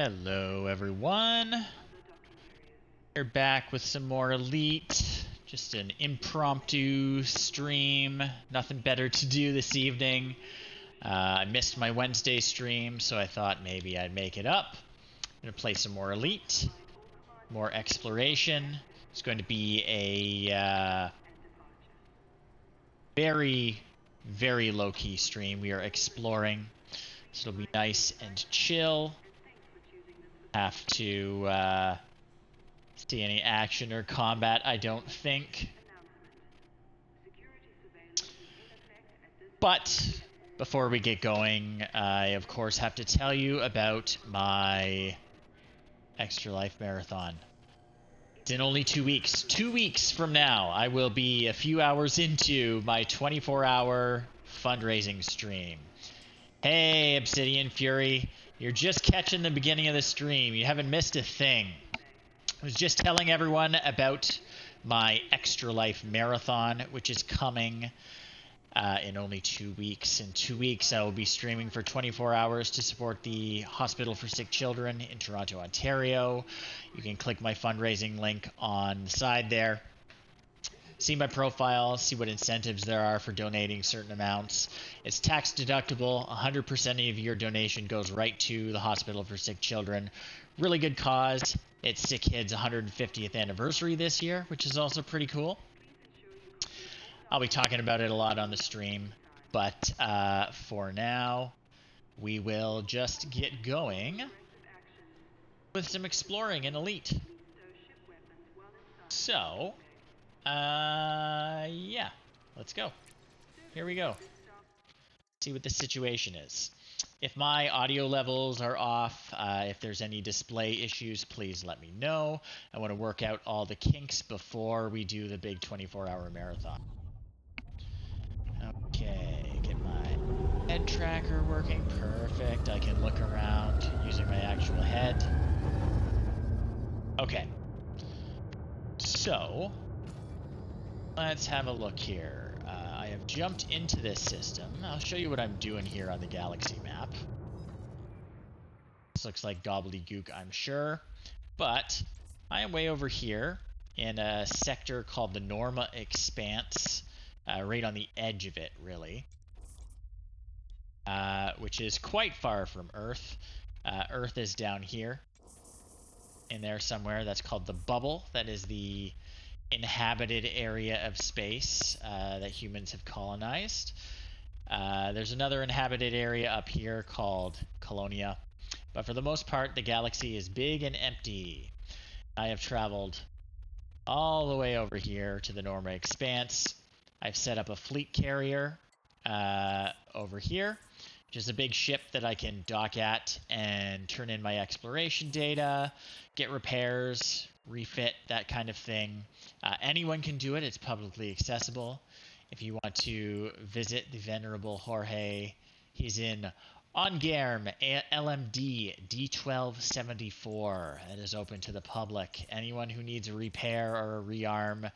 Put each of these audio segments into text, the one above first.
Hello everyone. We're back with some more Elite. Just an impromptu stream. Nothing better to do this evening. I missed my Wednesday stream, so I thought maybe I'd make it up. I'm going to play some more Elite. More exploration. It's going to be a very, very low-key stream. We are exploring, so it'll be nice and chill. Have to see any action or combat, I don't think. But before we get going, I of course have to tell you about my Extra Life Marathon. It's in only 2 weeks. 2 weeks from now, I will be a few hours into my 24-hour fundraising stream. Hey, Obsidian Fury. You're just catching the beginning of the stream. You haven't missed a thing. I was just telling everyone about my Extra Life Marathon, which is coming in only 2 weeks. In 2 weeks, I will be streaming for 24 hours to support the Hospital for Sick Children in Toronto, Ontario. You can click my fundraising link on the side there. See my profile, see what incentives there are for donating certain amounts. It's tax deductible. 100% of your donation goes right to the Hospital for Sick Children. Really good cause. It's Sick Kids' 150th anniversary this year, which is also pretty cool. I'll be talking about it a lot on the stream, but for now, we will just get going with some exploring in Elite. So, yeah, let's go. Here we go. See what the situation is. If my audio levels are off, if there's any display issues, please let me know. I want to work out all the kinks before we do the big 24-hour marathon. Okay, get my head tracker working. Perfect. I can look around using my actual head. Okay. So, let's have a look here. I have jumped into this system. I'll show you what I'm doing here on the galaxy map. This looks like gobbledygook, I'm sure. But I am way over here in a sector called the Norma Expanse. Right on the edge of it, really. Which is quite far from Earth. Earth is down here. In there somewhere. That's called the bubble. That is the inhabited area of space that humans have colonized. There's another inhabited area up here called Colonia. But for the most part, the galaxy is big and empty. I have traveled all the way over here to the Norma Expanse. I've set up a fleet carrier over here, which is a big ship that I can dock at and turn in my exploration data, get repairs, refit, that kind of thing. Anyone can do it. It's publicly accessible. If you want to visit the venerable Jorge, he's in Ongerm LMD D1274. That is open to the public. Anyone who needs a repair or a rearm,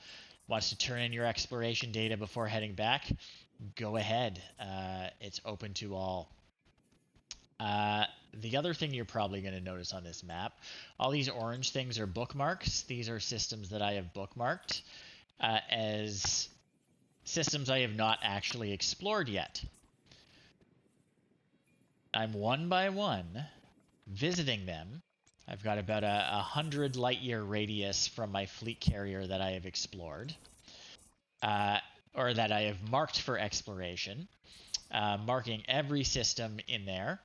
wants to turn in your exploration data before heading back, go ahead. It's open to all. The other thing you're probably going to notice on this map, all these orange things are bookmarks. These are systems that I have bookmarked as systems I have not actually explored yet. I'm one by one visiting them. I've got about a 100 light-year radius from my fleet carrier that I have explored, or that I have marked for exploration, marking every system in there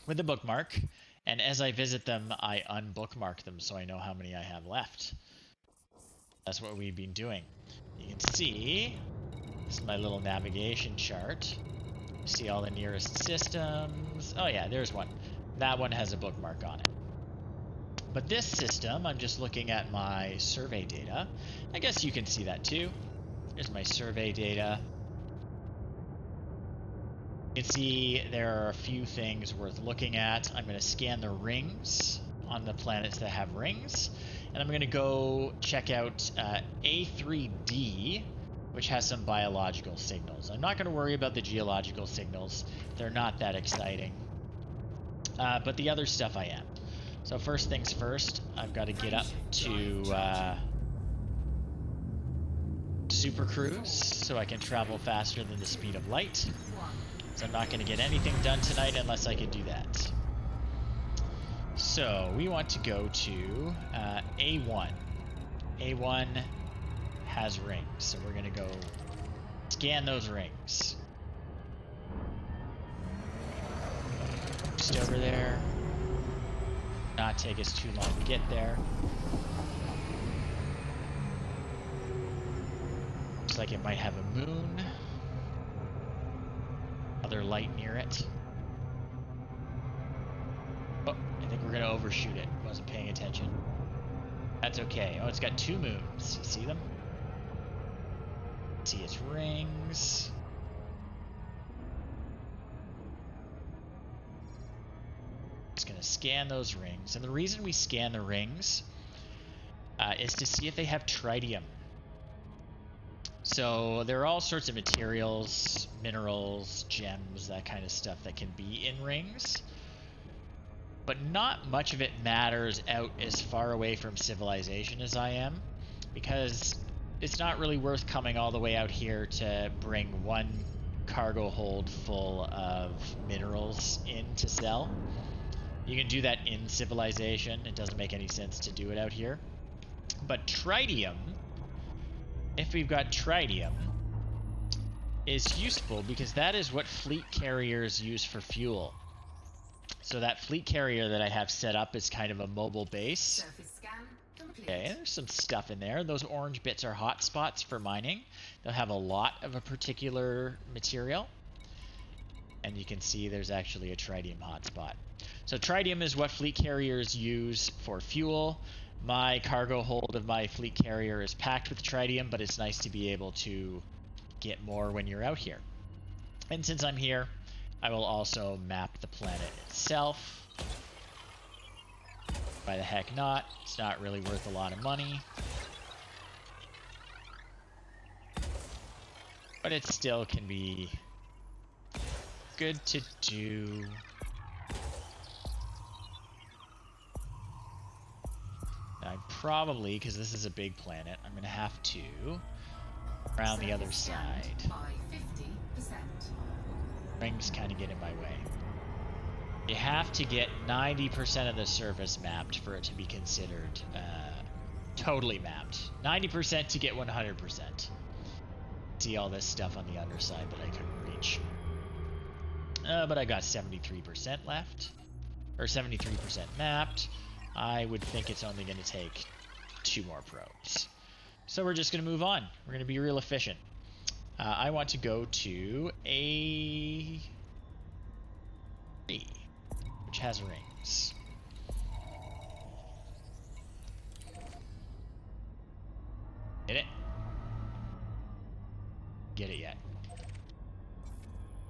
with a bookmark, and as I visit them, I unbookmark them so I know how many I have left. That's what we've been doing. You can see, this is my little navigation chart. See all the nearest systems. Oh yeah, there's one. That one has a bookmark on it. But this system, I'm just looking at my survey data. I guess you can see that too. Here's my survey data. You can see there are a few things worth looking at. I'm going to scan the rings on the planets that have rings. And I'm going to go check out A3D, which has some biological signals. I'm not going to worry about the geological signals. They're not that exciting. But the other stuff I am. So first things first, I've got to get up to Super Cruise so I can travel faster than the speed of light. So I'm not going to get anything done tonight unless I can do that. So we want to go to A1. A1 has rings, so we're going to go scan those rings. Just over there. Not take us too long to get there. Looks like it might have a moon. Other light near it. Oh, I think we're gonna overshoot it. Wasn't paying attention. That's okay. Oh, it's got two moons. You see them? See its rings. Just gonna scan those rings. And the reason we scan the rings is to see if they have tritium. So there are all sorts of materials, minerals, gems, that kind of stuff that can be in rings. But not much of it matters out as far away from civilization as I am, because it's not really worth coming all the way out here to bring one cargo hold full of minerals in to sell. You can do that in civilization. It doesn't make any sense to do it out here. But tritium, if we've got tritium, is useful because that is what fleet carriers use for fuel. So that fleet carrier that I have set up is kind of a mobile base. Okay, there's some stuff in there. Those orange bits are hot spots for mining. They'll have a lot of a particular material. And you can see there's actually a tritium hotspot. So tritium is what fleet carriers use for fuel. My cargo hold of my fleet carrier is packed with tritium, but it's nice to be able to get more when you're out here. And since I'm here, I will also map the planet itself. Why the heck not? It's not really worth a lot of money. But it still can be good to do. I probably, because this is a big planet, I'm going to have to around the other side. Rings kind of get in my way. You have to get 90% of the surface mapped for it to be considered totally mapped. 90% to get 100%. See all this stuff on the underside that I couldn't reach. But I got 73% left. Or 73% mapped. I would think it's only going to take 2 more probes. So we're just going to move on. We're going to be real efficient. I want to go to A3, which has rings. Get it? Get it yet?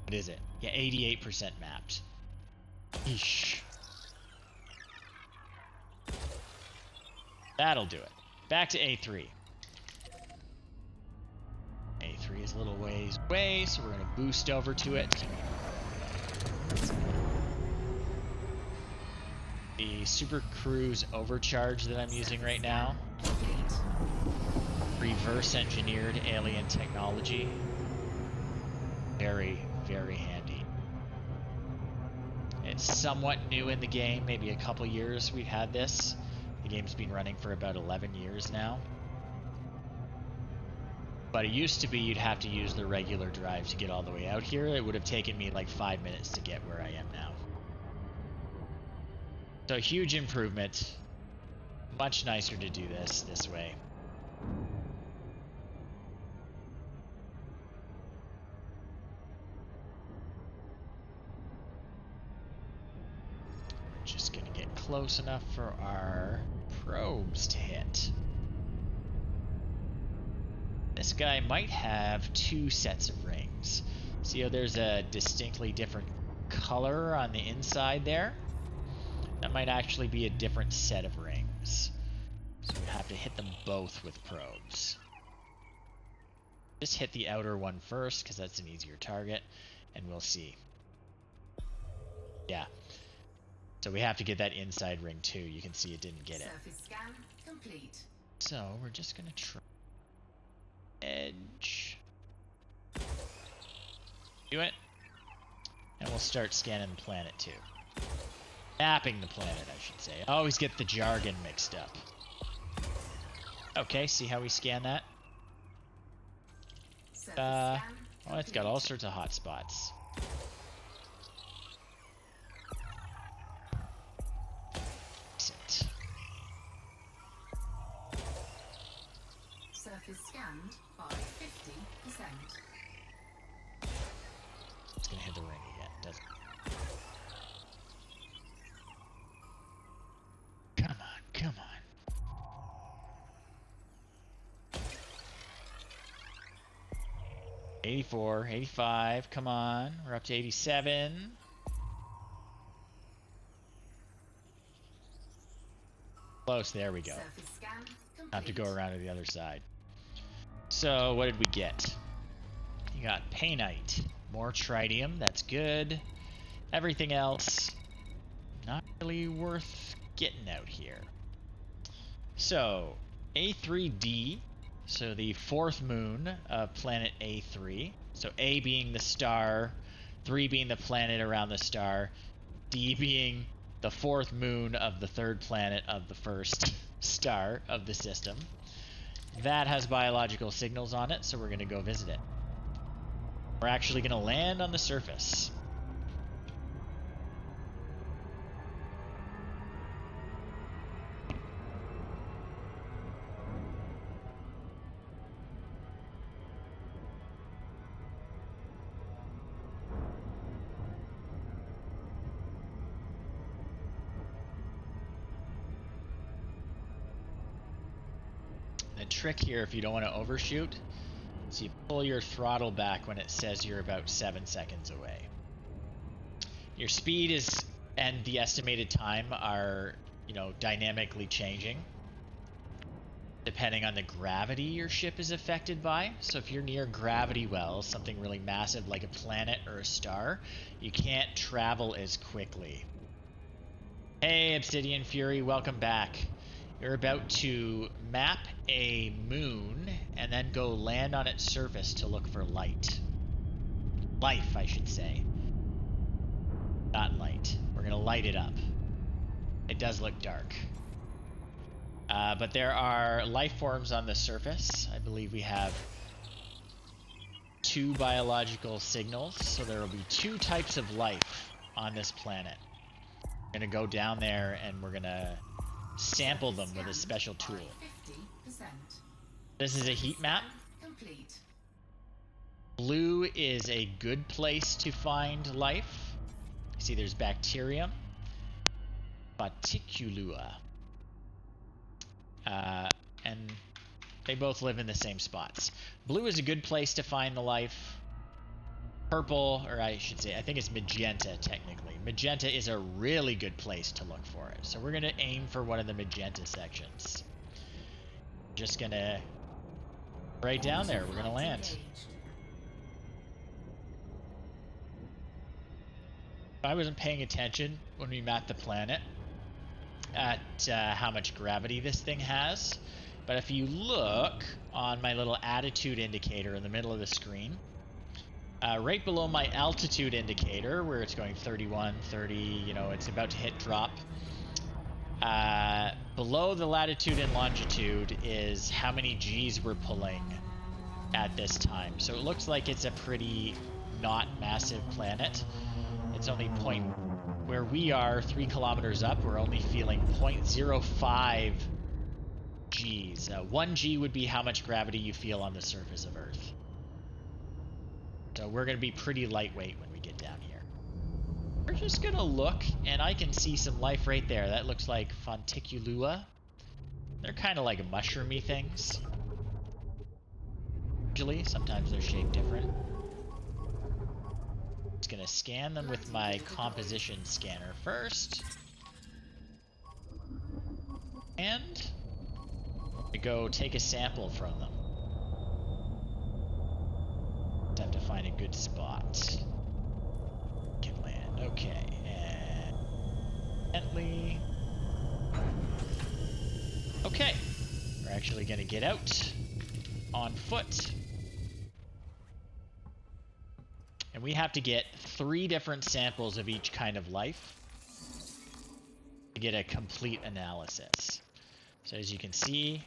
What is it? Yeah, 88% mapped. Eesh. That'll do it. Back to A3. A3 is a little ways away, so we're going to boost over to it. The Super Cruise overcharge that I'm using right now. Reverse engineered alien technology. Very, very handy. It's somewhat new in the game, maybe a couple years we've had this. The game's been running for about 11 years now. But it used to be you'd have to use the regular drive to get all the way out here. It would have taken me like 5 minutes to get where I am now. So huge improvement. Much nicer to do this way. Just gonna get close enough for our probes to hit. This guy might have 2 sets of rings. See how there's a distinctly different color on the inside there? That might actually be a different set of rings. So we have to hit them both with probes. Just hit the outer one first, because that's an easier target, and we'll see. Yeah. So we have to get that inside ring too. You can see it didn't get it. Surface scan complete. So we're just gonna try edge. Do it. And we'll start scanning the planet too. Mapping the planet, I should say. I always get the jargon mixed up. Okay, see how we scan that? Surface Oh, scan it's got all sorts of hot spots. Exit. Surface scanned by 50%. It's gonna hit the ring again, doesn't it? Come on, come on. $84, $85, come on. We're up to $87. Close, there we go. Surface scan complete. Have to go around to the other side. So, what did we get? You got Painite, more Tritium, that's good. Everything else, not really worth getting out here. So, A3D, so the fourth moon of planet A3. So A being the star, 3 being the planet around the star, D being the fourth moon of the third planet of the first star of the system. That has biological signals on it, so we're going to go visit it. We're actually going to land on the surface. The trick here, if you don't want to overshoot, is you pull your throttle back when it says you're about 7 seconds away. Your speed is and the estimated time are, dynamically changing depending on the gravity your ship is affected by. So if you're near gravity wells, something really massive like a planet or a star, you can't travel as quickly. Hey, Obsidian Fury, welcome back. You're about to map a moon and then go land on its surface to look for light. Life, I should say. Not light. We're going to light it up. It does look dark. But there are life forms on the surface. I believe we have 2 biological signals. So there will be 2 types of life on this planet. We're going to go down there and we're going to sample them with a special tool. This is a heat map. Complete. Blue is a good place to find life. See, there's bacterium, Baticulua, and they both live in the same spots. Blue is a good place to find the life. Purple, or I should say, I think it's magenta technically. Magenta is a really good place to look for it. So we're going to aim for one of the magenta sections. Just going to, right down there, we're going to land. I wasn't paying attention when we mapped the planet at how much gravity this thing has. But if you look on my little attitude indicator in the middle of the screen, right below my altitude indicator, where it's going 31, 30, it's about to hit drop. Below the latitude and longitude is how many G's we're pulling at this time. So it looks like it's a pretty not massive planet. It's only where we are 3 kilometers up, we're only feeling 0.05 G's. 1 G would be how much gravity you feel on the surface of Earth. So we're going to be pretty lightweight when we get down here. We're just going to look, and I can see some life right there. That looks like Fonticulua. They're kind of like mushroomy things. Usually, sometimes they're shaped different. Just going to scan them with my composition scanner first. And we go take a sample from them. Have to find a good spot. Can land. Okay. And Okay, we're actually going to get out on foot. And we have to get 3 different samples of each kind of life to get a complete analysis. So as you can see,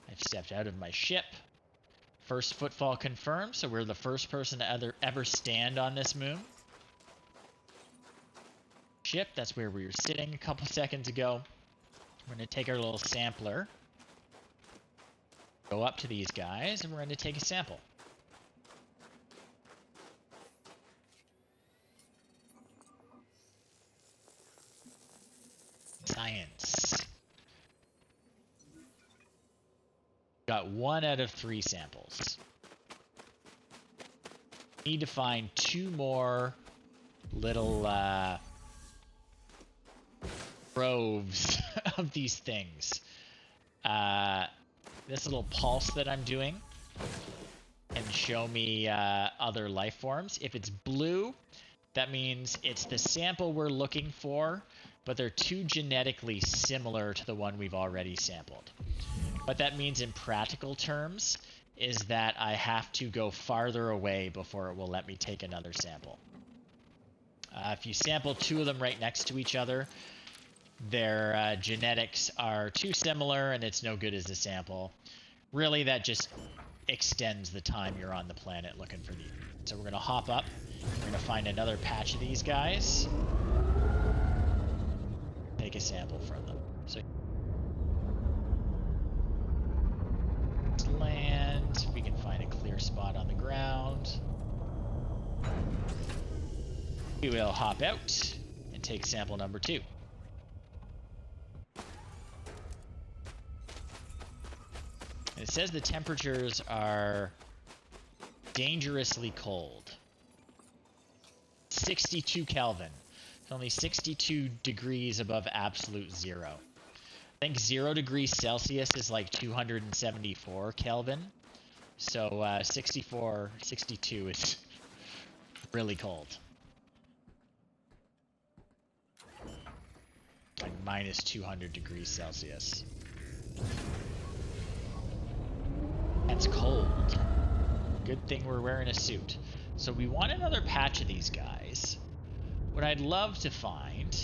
I've stepped out of my ship. First footfall confirmed, so we're the first person to ever stand on this moon. Ship, that's where we were sitting a couple seconds ago. We're going to take our little sampler, go up to these guys, and we're going to take a sample. Science. Got 1 out of 3 samples. Need to find 2 more little groves of these things. This little pulse that I'm doing and show me other life forms. If it's blue, that means it's the sample we're looking for, but they're too genetically similar to the one we've already sampled. What that means in practical terms is that I have to go farther away before it will let me take another sample. If you sample 2 of them right next to each other, their genetics are too similar and it's no good as a sample. Really, that just extends the time you're on the planet looking for these. So we're going to hop up. We're going to find another patch of these guys. Take a sample from them. So land. We can find a clear spot on the ground. We will hop out and take sample number 2. It says the temperatures are dangerously cold. 62 Kelvin. It's only 62 degrees above absolute 0. I think 0 degrees Celsius is like 274 Kelvin. So 62 is really cold. Like minus 200 degrees Celsius. That's cold. Good thing we're wearing a suit. So we want another patch of these guys. What I'd love to find,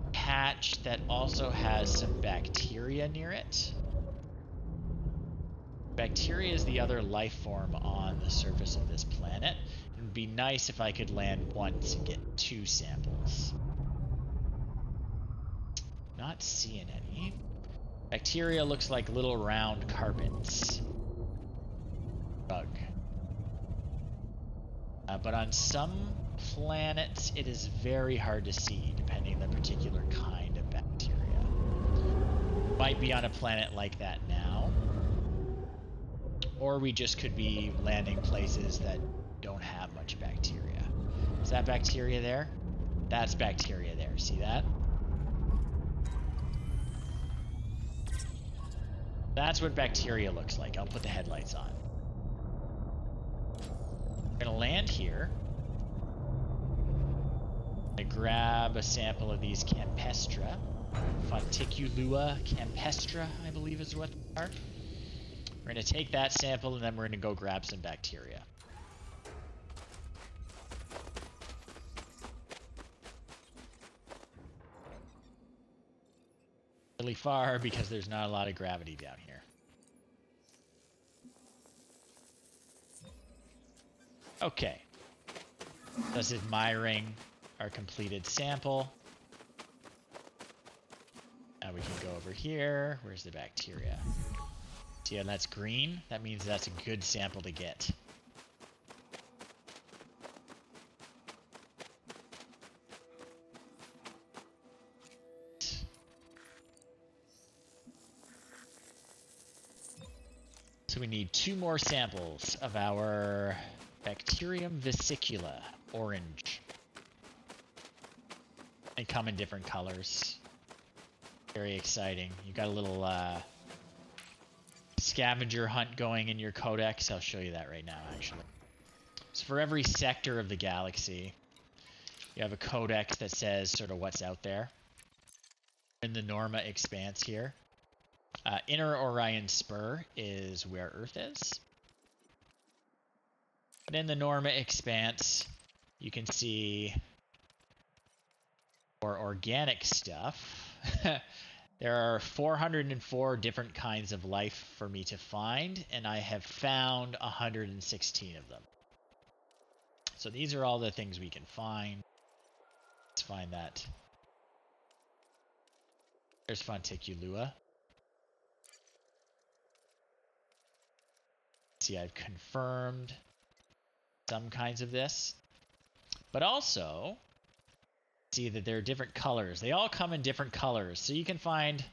a patch that also has some bacteria near it. Bacteria is the other life form on the surface of this planet. It would be nice if I could land once and get 2 samples. Not seeing any. Bacteria looks like little round carpets. Bug. But on some planets, it is very hard to see, depending on the particular kind of bacteria. Might be on a planet like that now. Or we just could be landing places that don't have much bacteria. Is that bacteria there? That's bacteria there. See that? That's what bacteria looks like. I'll put the headlights on. We're gonna land here. I'm gonna grab a sample of these Campestra. Fonticulua campestra, I believe is what they are. We're gonna take that sample and then we're gonna go grab some bacteria. Really far because there's not a lot of gravity down here. Okay. Thus admiring our completed sample. Now we can go over here. Where's the bacteria? See how that's green? That means that's a good sample to get. So we need 2 more samples of our Bacterium vesicula, orange. They come in different colors. Very exciting. You got a little scavenger hunt going in your codex. I'll show you that right now, actually. So for every sector of the galaxy, you have a codex that says sort of what's out there. In the Norma Expanse here. Inner Orion Spur is where Earth is. But in the Norma Expanse, you can see for organic stuff, there are 404 different kinds of life for me to find, and I have found 116 of them. So these are all the things we can find. Let's find that. There's Fonticulua. See, I've confirmed some kinds of this. But also, see that there are different colors. They all come in different colors, so you can find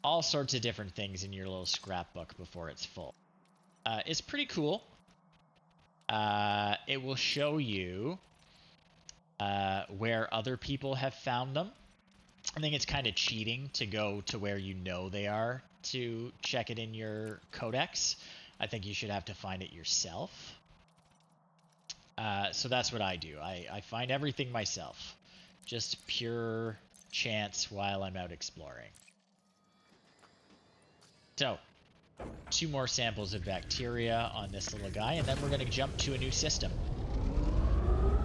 all sorts of different things in your little scrapbook before it's full. It's pretty cool. It will show you where other people have found them. I think it's kind of cheating to go to where you know they are to check it in your codex. I think you should have to find it yourself. So that's what I do. I find everything myself. Just pure chance while I'm out exploring. So, 2 more samples of bacteria on this little guy, and then we're going to jump to a new system.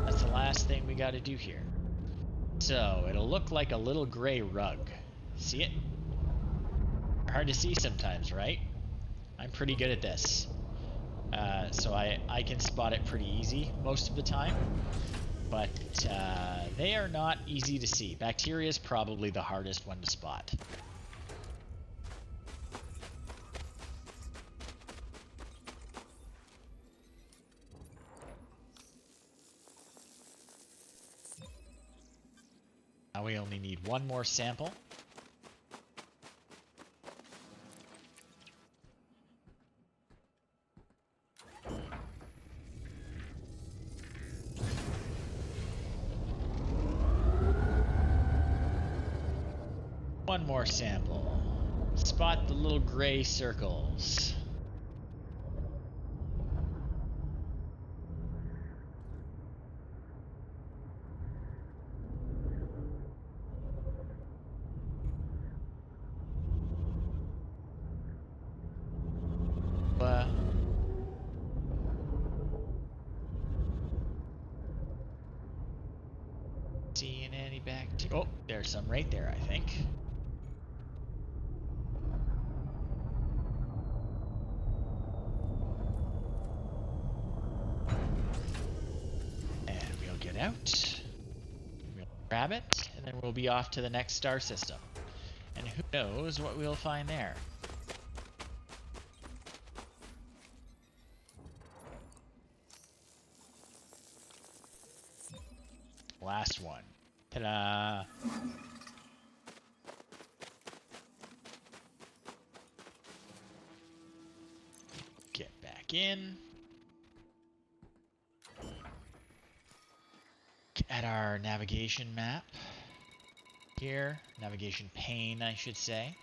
That's the last thing we got to do here. So, it'll look like a little gray rug. See it? Hard to see sometimes, right? I'm pretty good at this. So I can spot it pretty easy most of the time. But they are not easy to see. Bacteria is probably the hardest one to spot. Now we only need 1 more sample. One more sample. Spot the little gray circles. Seeing any bacteria? Oh, there's some right there, I think. And we'll get out. We'll grab it, and then we'll be off to the next star system. And who knows what we'll find there. Last one. Ta-da! Get back in. Look at our navigation map. Here, navigation pane, I should say.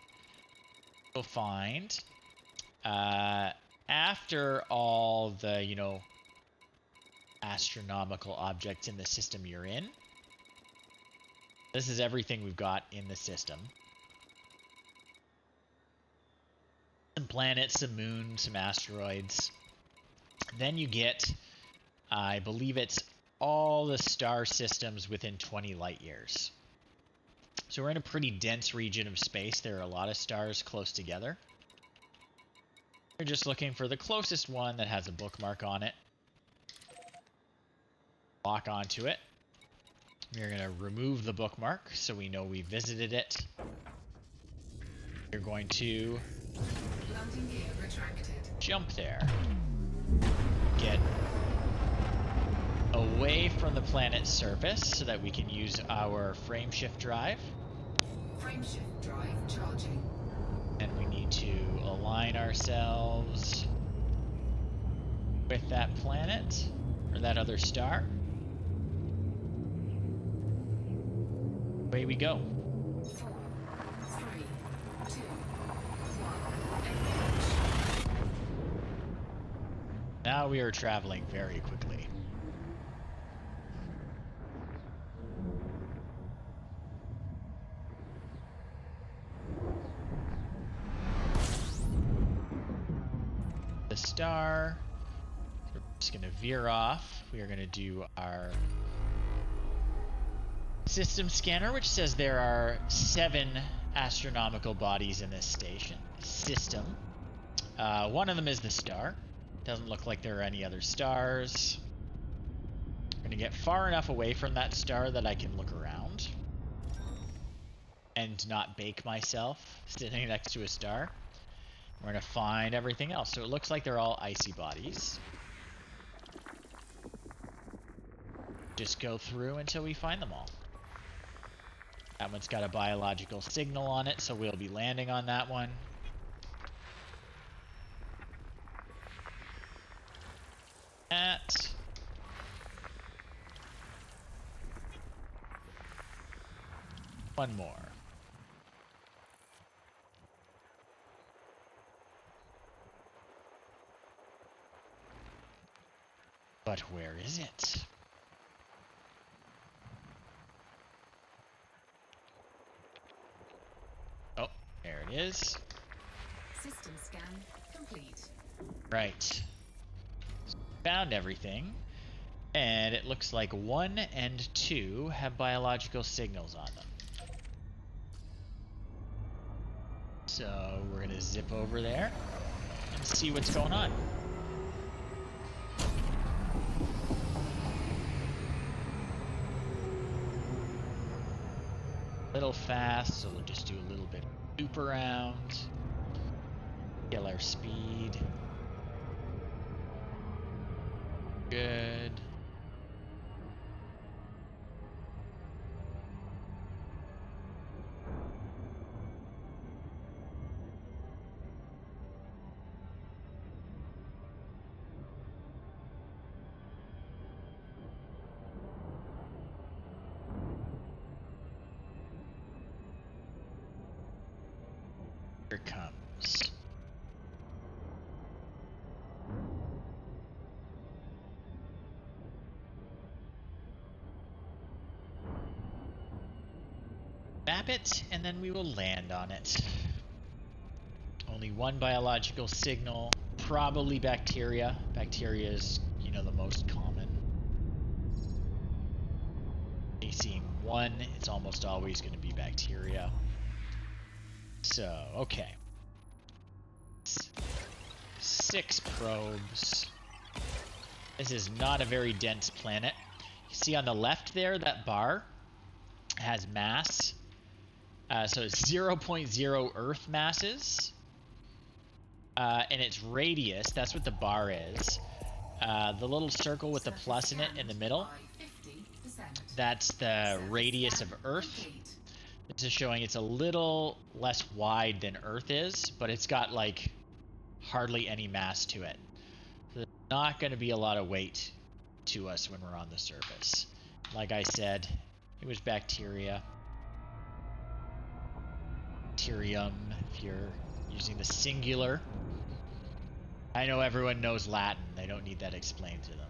You'll find, after all the, astronomical objects in the system you're in. This is everything we've got in the system. Some planets, some moons, some asteroids. Then you get, I believe it's all the star systems within 20 light years. So we're in a pretty dense region of space. There are a lot of stars close together. We're just looking for the closest one that has a bookmark on it. Lock onto it. We're going to remove the bookmark so we know we visited it. You're going to Landing gear retracted. jump there. Get away from the planet's surface so that we can use our frameshift drive. Frameshift drive charging. And we need to align ourselves with that planet or that other star. Away we go. 4, 3, 2, 1. Engage. Now we are traveling very quickly. star. We're just going to veer off. We are going to do our system scanner, which says there are 7 astronomical bodies in this system. One of them is the star. Doesn't look like there are any other stars. I'm going to get far enough away from that star that I can look around and not bake myself sitting next to a star. We're going to find everything else. So it looks like they're all icy bodies. Just go through until we find them all. That one's got a biological signal on it, so we'll be landing on that one. That. One more. But where is it? Oh, there it is. System scan complete. Right. Found everything. And it looks like 1 and 2 have biological signals on them. So we're going to zip over there and see what's going on. A little fast, so we'll just do a little bit of loop around. Kill our speed. Good. Here it comes. Map it, and then we will land on it. Only 1 biological signal, probably bacteria. Bacteria is, you know, the most common. Seeing 1, it's almost always going to be bacteria. So, okay. 6 probes. This is not a very dense planet. You see on the left there, that bar has mass. So it's 0.0 Earth masses. And its radius, that's what the bar is. The little circle with the plus in it in the middle, that's the radius of Earth. This is showing it's a little less wide than Earth is, but it's got like hardly any mass to it. So there's not going to be a lot of weight to us when we're on the surface. Like I said, it was bacteria. Bacterium, if you're using the singular. I know everyone knows Latin. They don't need that explained to them.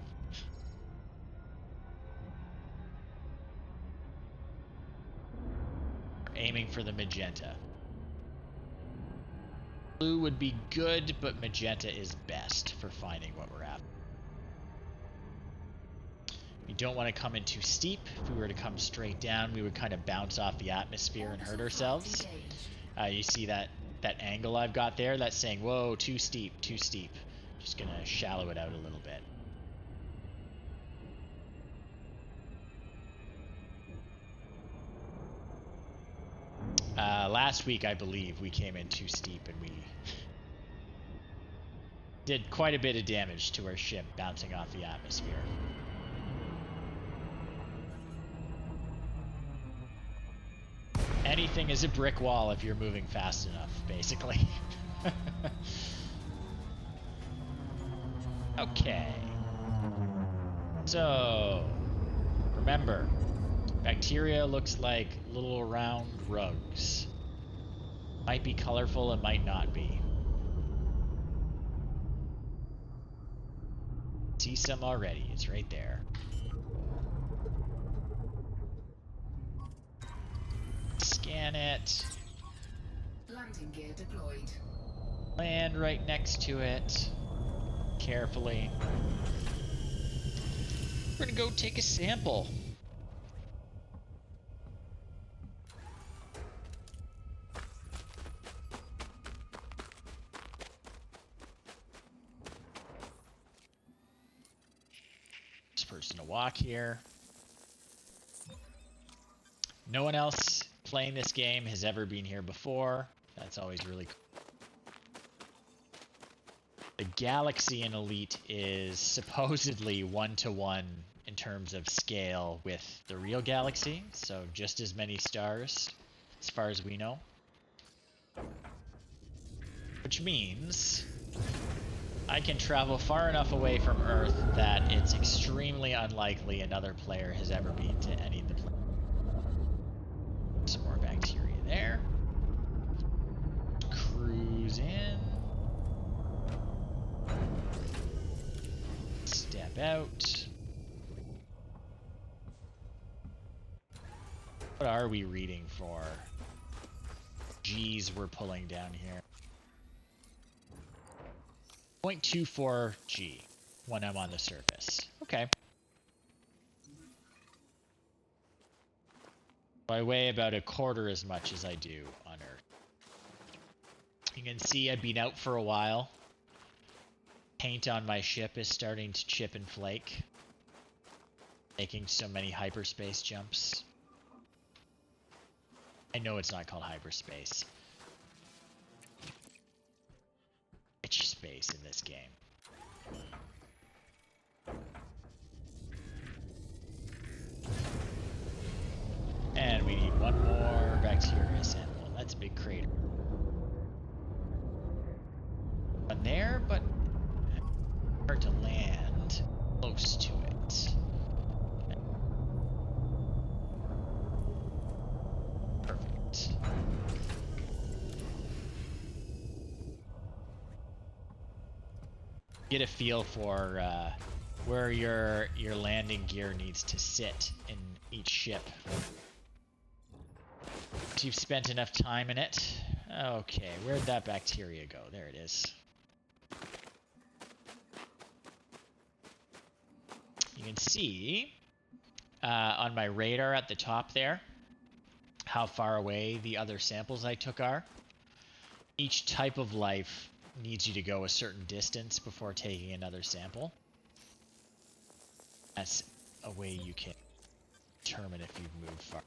Aiming for the magenta. Blue would be good, but magenta is best for finding what we're after. We don't want to come in too steep. If we were to come straight down, we would kind of bounce off the atmosphere and hurt ourselves. You see that angle I've got there? That's saying, whoa, too steep, too steep. Just gonna shallow it out a little bit. Last week, I believe, we came in too steep and we did quite a bit of damage to our ship bouncing off the atmosphere. Anything is a brick wall if you're moving fast enough, basically. Okay. So, remember, bacteria looks like little round rugs. Might be colorful, it might not be. See some already, it's right there. Scan it. Landing gear deployed. Land right next to it. carefully. We're gonna go take a sample. This person to walk here. No one else playing this game has ever been here before. That's always really cool. The Galaxy in Elite is supposedly 1-to-1 in terms of scale with the real Galaxy, so just as many stars, as far as we know. Which means I can travel far enough away from Earth that it's extremely unlikely another player has ever been to any of the planets. Some more bacteria there. Cruise in. Step out. What are we reading for? G's we're pulling down here. 0.24 G when I'm on the surface. Okay. I weigh about a quarter as much as I do on Earth. You can see I've been out for a while. Paint on my ship is starting to chip and flake, making so many hyperspace jumps. I know it's not called hyperspace. It's space in this game. And we need one more bacteria sample. That's a big crater. One there, but hard to land close to it. Perfect. Get a feel for where your landing gear needs to sit in each ship. Once you've spent enough time in it. Okay, where'd that bacteria go? There it is. You can see on my radar at the top there how far away the other samples I took are. Each type of life needs you to go a certain distance before taking another sample. That's a way you can determine if you've moved far.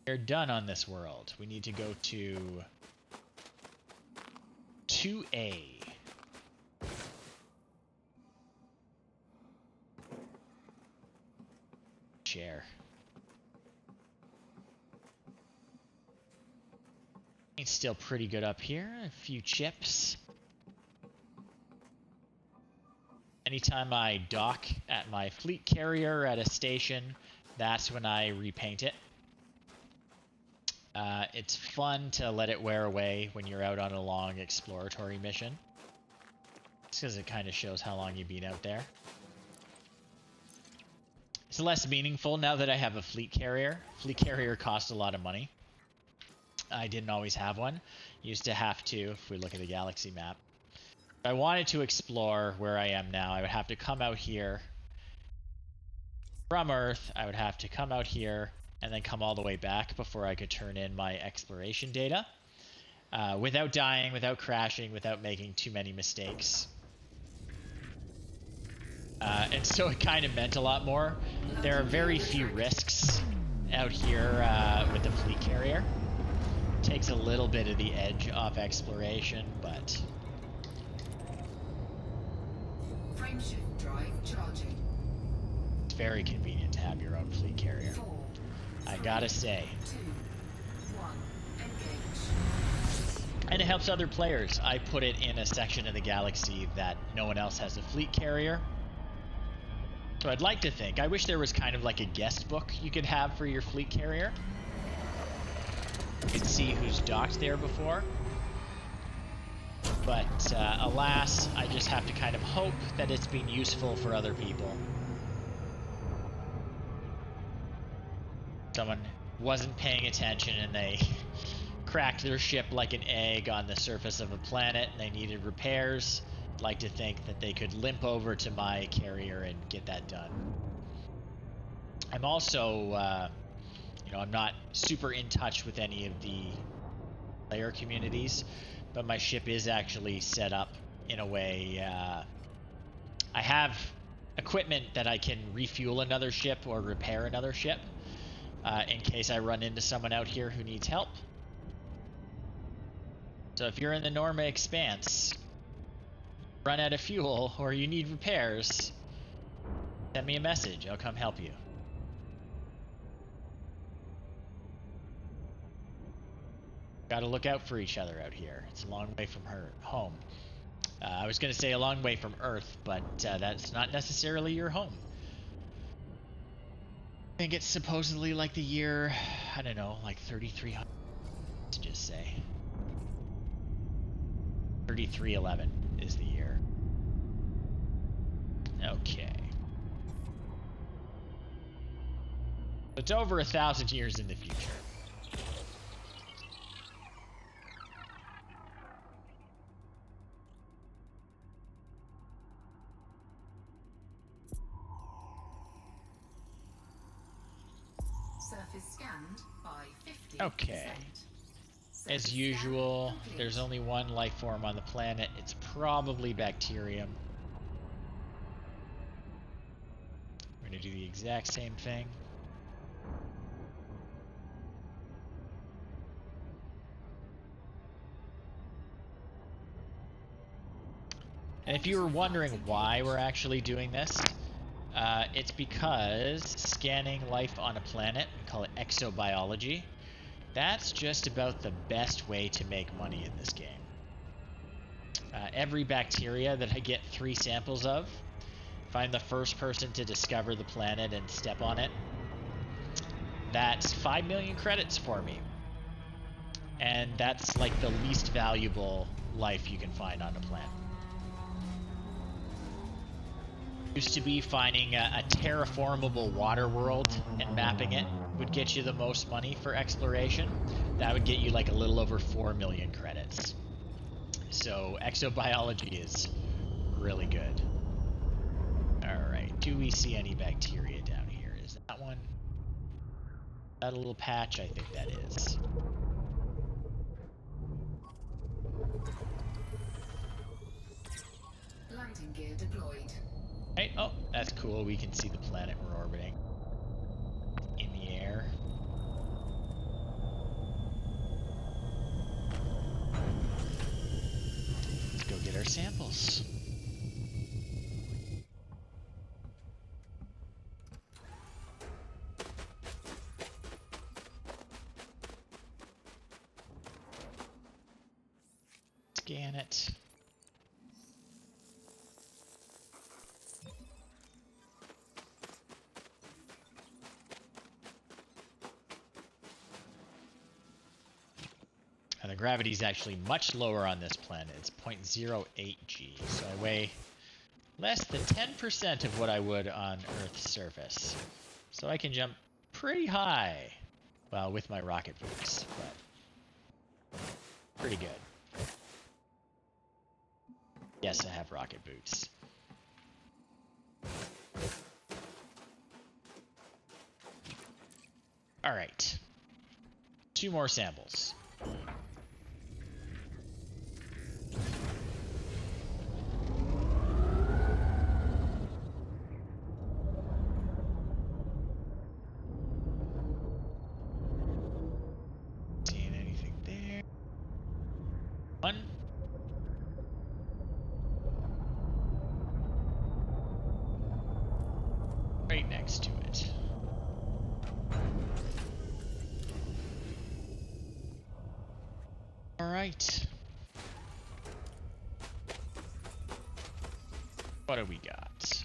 We're done on this world. We need to go to 2A. Chair. It's still pretty good up here. A few chips. Anytime I dock at my fleet carrier at a station, that's when I repaint it. It's fun to let it wear away when you're out on a long exploratory mission. Just because it kind of shows how long you've been out there. It's less meaningful now that I have a fleet carrier. Fleet carrier costs a lot of money. I didn't always have one. Used to have to, if we look at the galaxy map. If I wanted to explore where I am now, I would have to come out here from Earth. I would have to come out here and then come all the way back before I could turn in my exploration data. Without dying, without crashing, without making too many mistakes. And so it kind of meant a lot more. There are very few risks out here with the fleet carrier. Takes a little bit of the edge off exploration, but Frameshift drive charging. it's very convenient to have your own fleet carrier. 4, I gotta say. 2, 1, engage. And it helps other players. I put it in a section of the galaxy that no one else has a fleet carrier. So I'd like to think, I wish there was kind of like a guest book you could have for your fleet carrier. You could see who's docked there before. But alas, I just have to kind of hope that it's been useful for other people. Someone wasn't paying attention and they cracked their ship like an egg on the surface of a planet and they needed repairs, I'd like to think that they could limp over to my carrier and get that done. I'm also, I'm not super in touch with any of the player communities, but my ship is actually set up in a way. I have equipment that I can refuel another ship or repair another ship in case I run into someone out here who needs help. So if you're in the Norma Expanse, run out of fuel, or you need repairs, send me a message. I'll come help you. Gotta look out for each other out here. It's a long way from home. I was gonna say a long way from Earth, but that's not necessarily your home. I think it's supposedly like the year, I don't know, like 3300, to just say. 3311 is the year. Okay. It's over 1,000 years in the future. Surface scanned by 50%. Okay. As usual, there's only one life form on the planet. It's probably bacterium. We're going to do the exact same thing. And if you were wondering why we're actually doing this, it's because scanning life on a planet, we call it exobiology, that's just about the best way to make money in this game. Every bacteria that I get 3 samples of, if I'm the first person to discover the planet and step on it, that's 5 million credits for me. And that's like the least valuable life you can find on a planet. Used to be finding a terraformable water world and mapping it would get you the most money for exploration. That would get you like a little over 4 million credits. So exobiology is really good. Alright, do we see any bacteria down here? Is that one? That a little patch? I think that is. Landing gear deployed. Right, oh, that's cool. We can see the planet we're orbiting in the air. Let's go get our samples. Scan it. And the gravity is actually much lower on this planet. It's 0.08 G, so I weigh less than 10% of what I would on Earth's surface. So I can jump pretty high. Well, with my rocket boots, but pretty good. Yes, I have rocket boots. All right. 2 more samples. Seeing anything there? 1. Right next to it. All right. What do we got?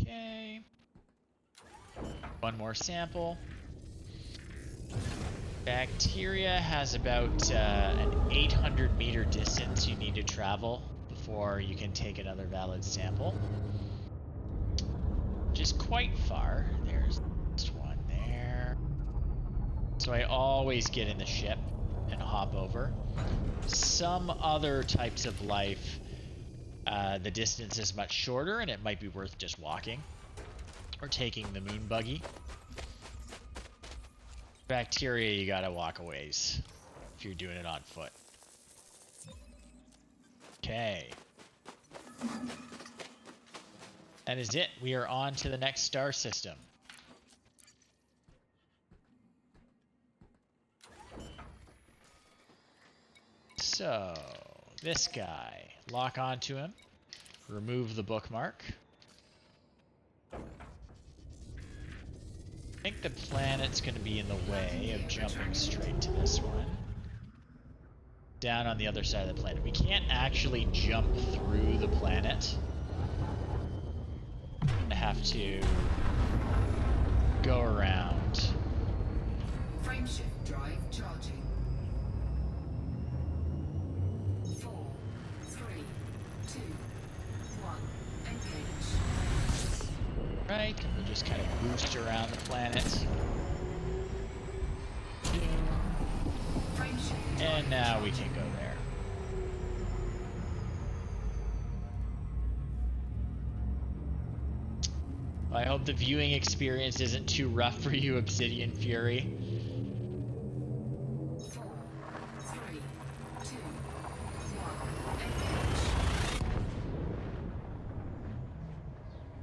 Okay. 1 more sample. Bacteria has about an 800-meter distance you need to travel before you can take another valid sample. Which is quite far. There's one there. So I always get in the ship and hop over. Some other types of life, the distance is much shorter and it might be worth just walking or taking the moon buggy. Bacteria, you gotta walk a ways if you're doing it on foot. Okay. That is it. We are on to the next star system. So, this guy. Lock onto him. Remove the bookmark. I think the planet's going to be in the way of jumping straight to this one. Down on the other side of the planet. We can't actually jump through the planet. I have to go around. Frameshift drive charging. 4, 3, 2, 1. Engage. Right, and we'll just kind of boost around the planet. Frameshift. And now we can go there. I hope the viewing experience isn't too rough for you, Obsidian Fury. 4, 3, 2, 1. Engage.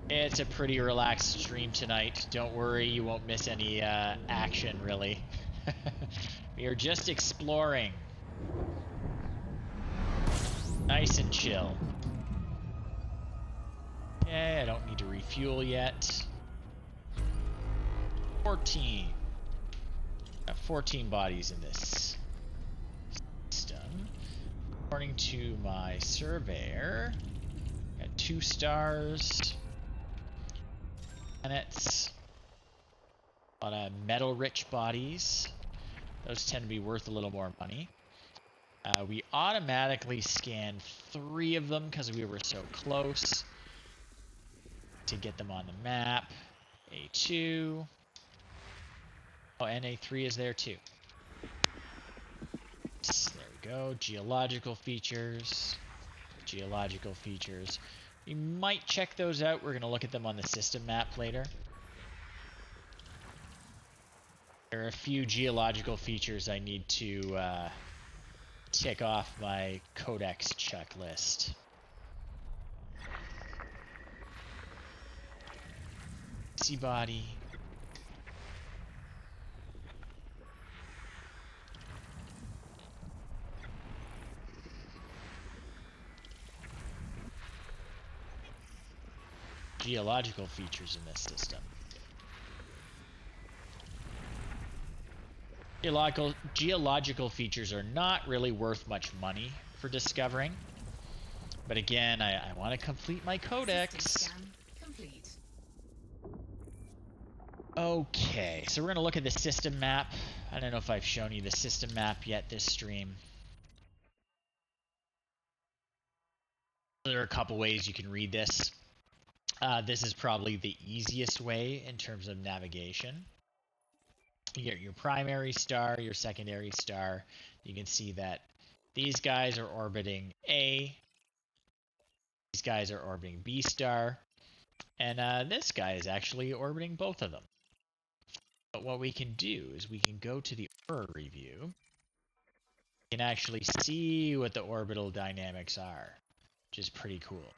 It's a pretty relaxed stream tonight. Don't worry, you won't miss any action, really. We are just exploring. Nice and chill. Okay, I don't need to refuel yet. 14. Got 14 bodies in this system. According to my surveyor, got 2 stars. Planets. A lot of metal-rich bodies. Those tend to be worth a little more money. We automatically scanned 3 of them because we were so close to get them on the map. A2. Oh, and A3 is there too. There we go. Geological features. Geological features. We might check those out. We're going to look at them on the system map later. There are a few geological features I need to tick off my codex checklist. Sea body. Geological features in this system. Geological features are not really worth much money for discovering. But again, I want to complete my codex. System scan complete. Okay, so we're going to look at the system map. I don't know if I've shown you the system map yet this stream. There are a couple ways you can read this. This is probably the easiest way in terms of navigation. You get your primary star, your secondary star. You can see that these guys are orbiting A. These guys are orbiting B star. And this guy is actually orbiting both of them. But what we can do is we can go to the Aura review. We can actually see what the orbital dynamics are, which is pretty cool.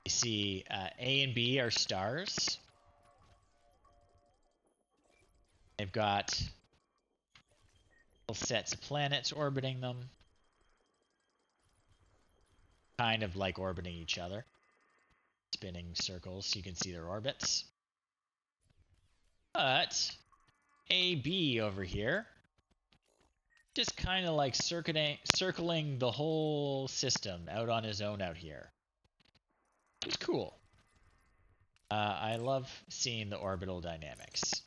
You see A and B are stars. They've got little sets of planets orbiting them. Kind of like orbiting each other. Spinning circles so you can see their orbits. But AB over here, just kind of like circling the whole system out on his own out here. It's cool. I love seeing the orbital dynamics.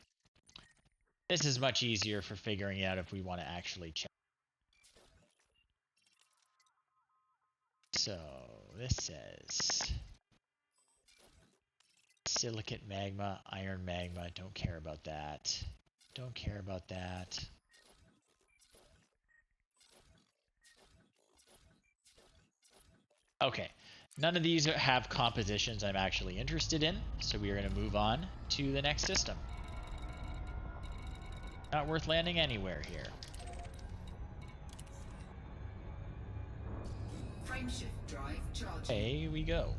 This is much easier for figuring out if we want to actually check. So this says silicate magma, iron magma. Don't care about that. Don't care about that. Okay. None of these have compositions I'm actually interested in, so we are going to move on to the next system. Not worth landing anywhere here. Frameshift drive charging. Here we go.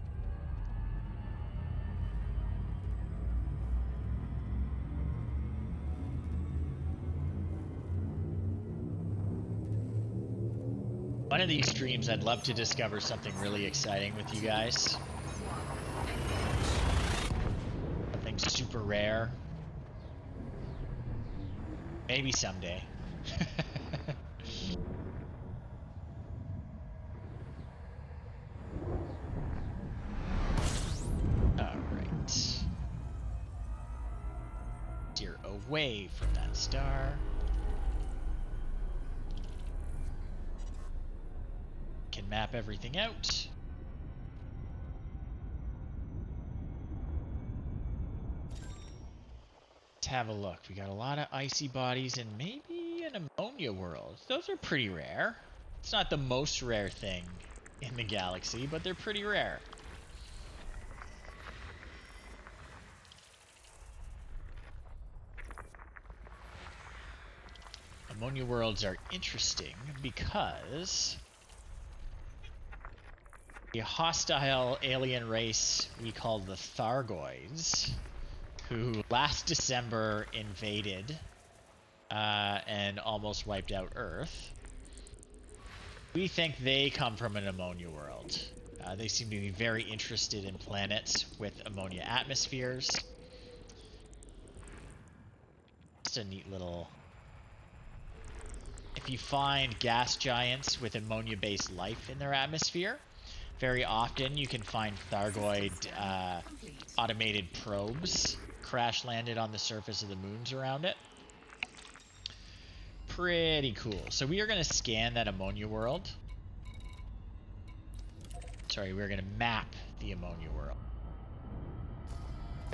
One of these streams, I'd love to discover something really exciting with you guys. Something super rare. Maybe someday. Alright. Steer away from that star. Can map everything out. Let's have a look. We got a lot of icy bodies and maybe an ammonia world. Those are pretty rare. It's not the most rare thing in the galaxy, but they're pretty rare. Ammonia worlds are interesting because a hostile alien race we call the Thargoids, who last December invaded and almost wiped out Earth. We think they come from an ammonia world. They seem to be very interested in planets with ammonia atmospheres. Just a neat little... If you find gas giants with ammonia-based life in their atmosphere, very often you can find Thargoid automated probes crash-landed on the surface of the moons around it. Pretty cool. So we are going to scan that ammonia world. Sorry, we're going to map the ammonia world.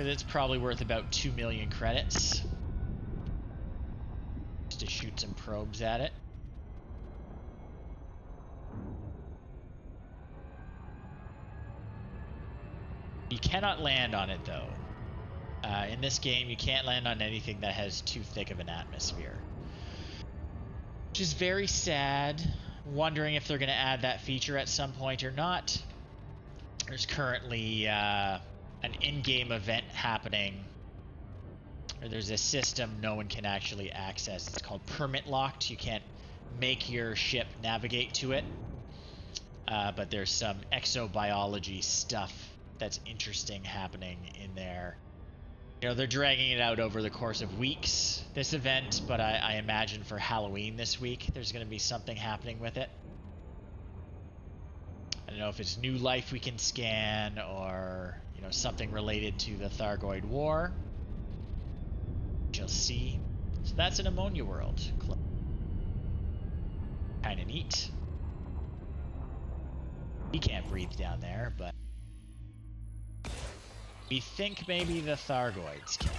It's probably worth about 2 million credits. Just to shoot some probes at it. You cannot land on it, though. In this game, you can't land on anything that has too thick of an atmosphere. Which is very sad. Wondering if they're going to add that feature at some point or not. There's currently an in-game event happening. Or there's a system no one can actually access. It's called permit locked. You can't make your ship navigate to it. But there's some exobiology stuff that's interesting happening in there. You know, they're dragging it out over the course of weeks, this event, but I imagine for Halloween this week, there's going to be something happening with it. I don't know if it's new life we can scan or, you know, something related to the Thargoid War. You'll see. So that's an ammonia world. Kind of neat. We can't breathe down there, but we think maybe the Thargoids can.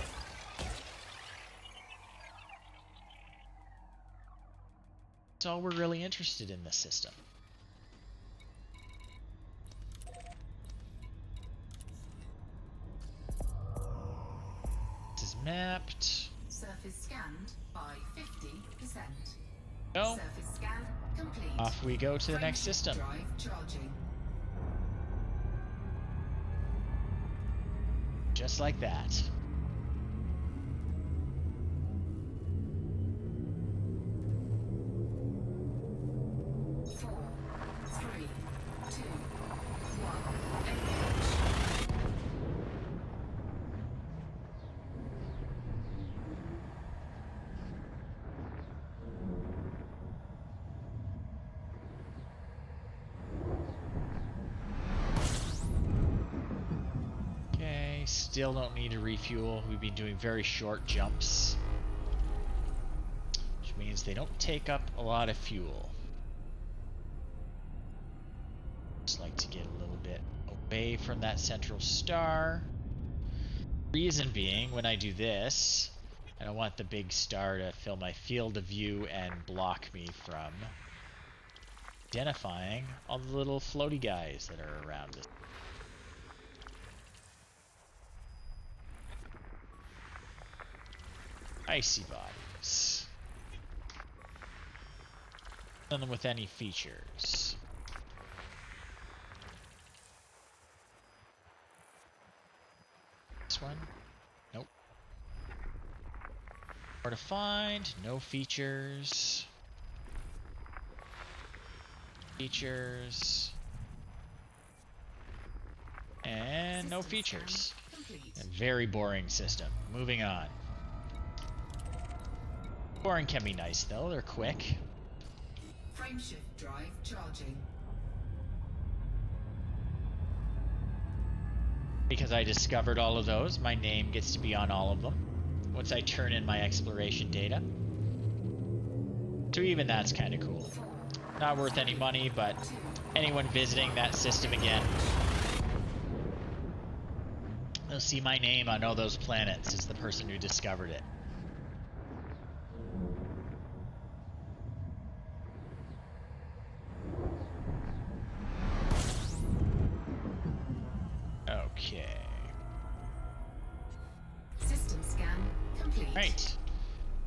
That's all we're really interested in this system. This is mapped. Surface scanned by 50%. Go. Surface scan complete. Off we go to the next system. Drive charging. Just like that. Still don't need to refuel. We've been doing very short jumps. which means they don't take up a lot of fuel. Just like to get a little bit away from that central star. Reason being, when I do this, I don't want the big star to fill my field of view and block me from identifying all the little floaty guys that are around this. Icy bodies. None of them with any features. This one? Nope. Hard to find. No features. Features. And no features. A very boring system. Moving on. Boring can be nice though, they're quick. Frameshift drive charging. Because I discovered all of those, my name gets to be on all of them once I turn in my exploration data. So even that's kind of cool. Not worth any money, but anyone visiting that system again, they'll see my name on all those planets as the person who discovered it. Okay. System scan complete. Right.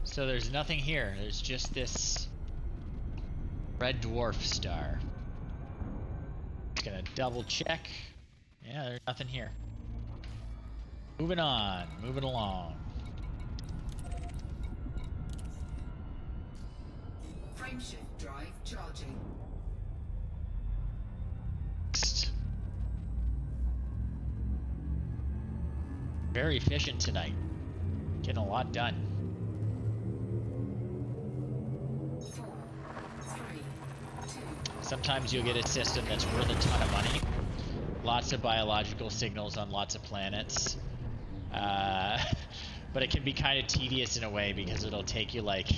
So there's nothing here. There's just this red dwarf star. Just gonna double check. Yeah, there's nothing here. Moving on. Moving along. Frameshift drive charging. Next. Very efficient tonight. Getting a lot done. 4, 3, 2. Sometimes you'll get a system that's worth a ton of money. Lots of biological signals on lots of planets. But it can be kind of tedious in a way because it'll take you like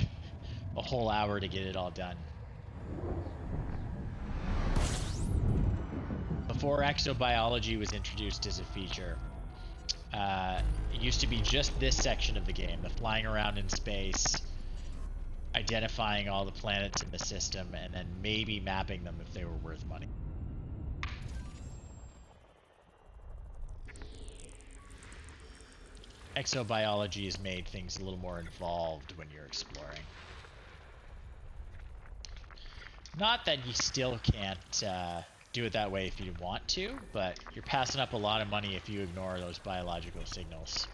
a whole hour to get it all done. Before exobiology was introduced as a feature, it used to be just this section of the game, the flying around in space, identifying all the planets in the system, and then maybe mapping them if they were worth money. Exobiology has made things a little more involved when you're exploring. Not that you still can't do it that way if you want to, but you're passing up a lot of money if you ignore those biological signals.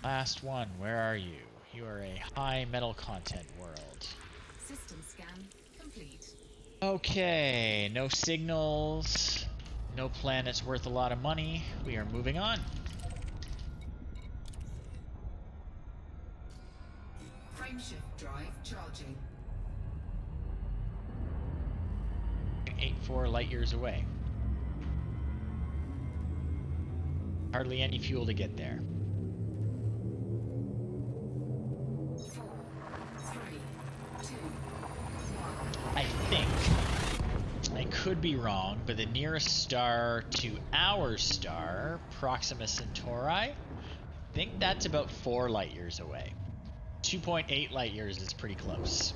Last one, where are you? You are a high metal content world. System scan complete. Okay, no signals, no planets worth a lot of money. We are moving on. Frameshift drive charging. 84 light years away. Hardly any fuel to get there. 4, 3, 2, 1. I think, I could be wrong, but the nearest star to our star, Proxima Centauri, I think that's about 4 light years away. 2.8 light years is pretty close.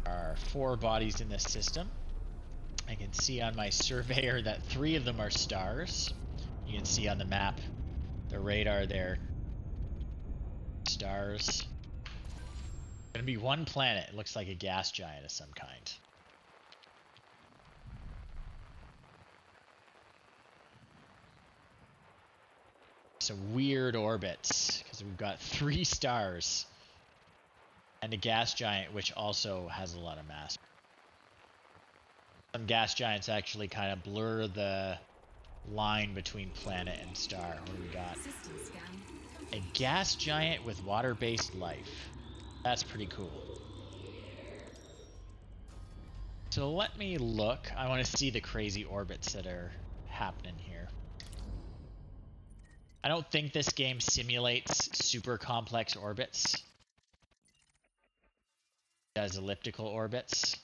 There are 4 bodies in this system. I can see on my surveyor that 3 of them are stars. You can see on the map, the radar there, stars. Gonna be 1 planet. It looks like a gas giant of some kind. Some weird orbits, because we've got 3 stars and a gas giant, which also has a lot of mass. Some gas giants actually kind of blur the line between planet and star. What do we got? System scan A complete. gas giant with water-based life. That's pretty cool. So let me look. I want to see the crazy orbits that are happening here. I don't think this game simulates super complex orbits. It does elliptical orbits.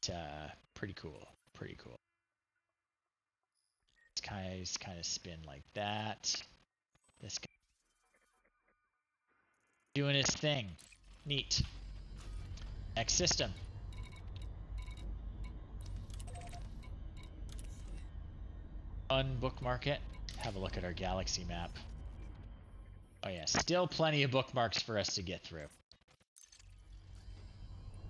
It's pretty cool. Pretty cool. This kind of spin like that. This guy doing his thing. Neat. Next system. Unbookmark it. Have a look at our galaxy map. Oh yeah, still plenty of bookmarks for us to get through.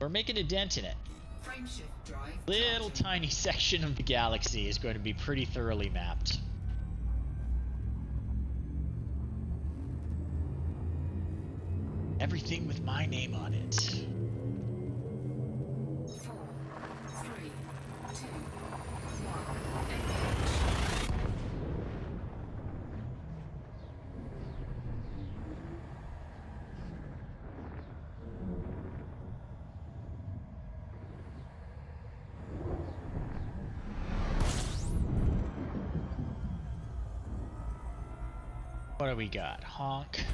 We're making a dent in it. Frameshift drive Little charging. tiny section of the galaxy is going to be pretty thoroughly mapped. Everything with my name on it. 4, 3, 2, 1. Engage. What do we got? Honk.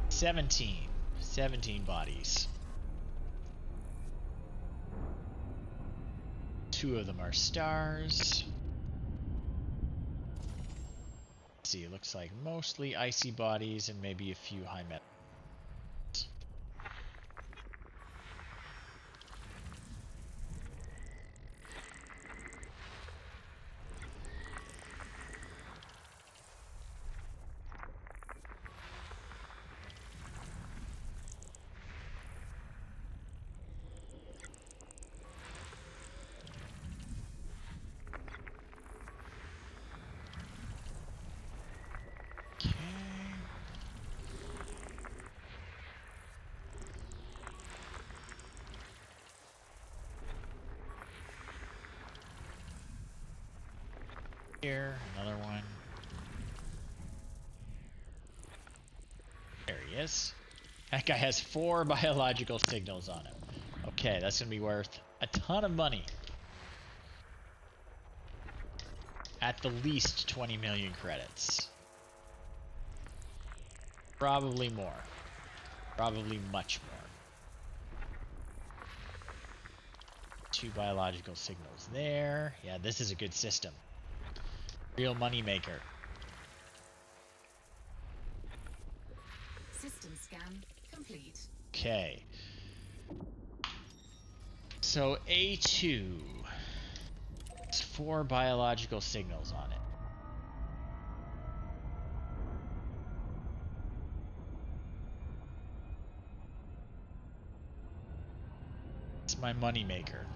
17. 17 bodies. 2 of them are stars. Let's see, it looks like mostly icy bodies and maybe a few high metal. Okay. Here, another one. There he is. That guy has 4 biological signals on him. Okay, that's gonna be worth a ton of money. At the least 20 million credits. Probably more. Probably much more. 2 biological signals there. Yeah, this is a good system. Real money maker. System scan complete. Okay. So A2. It's 4 biological signals on it. It's my money maker.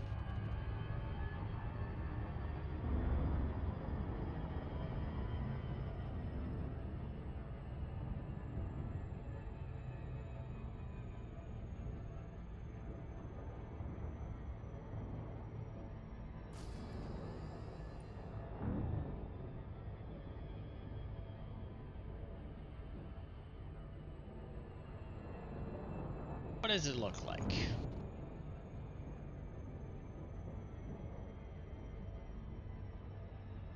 What does it look like?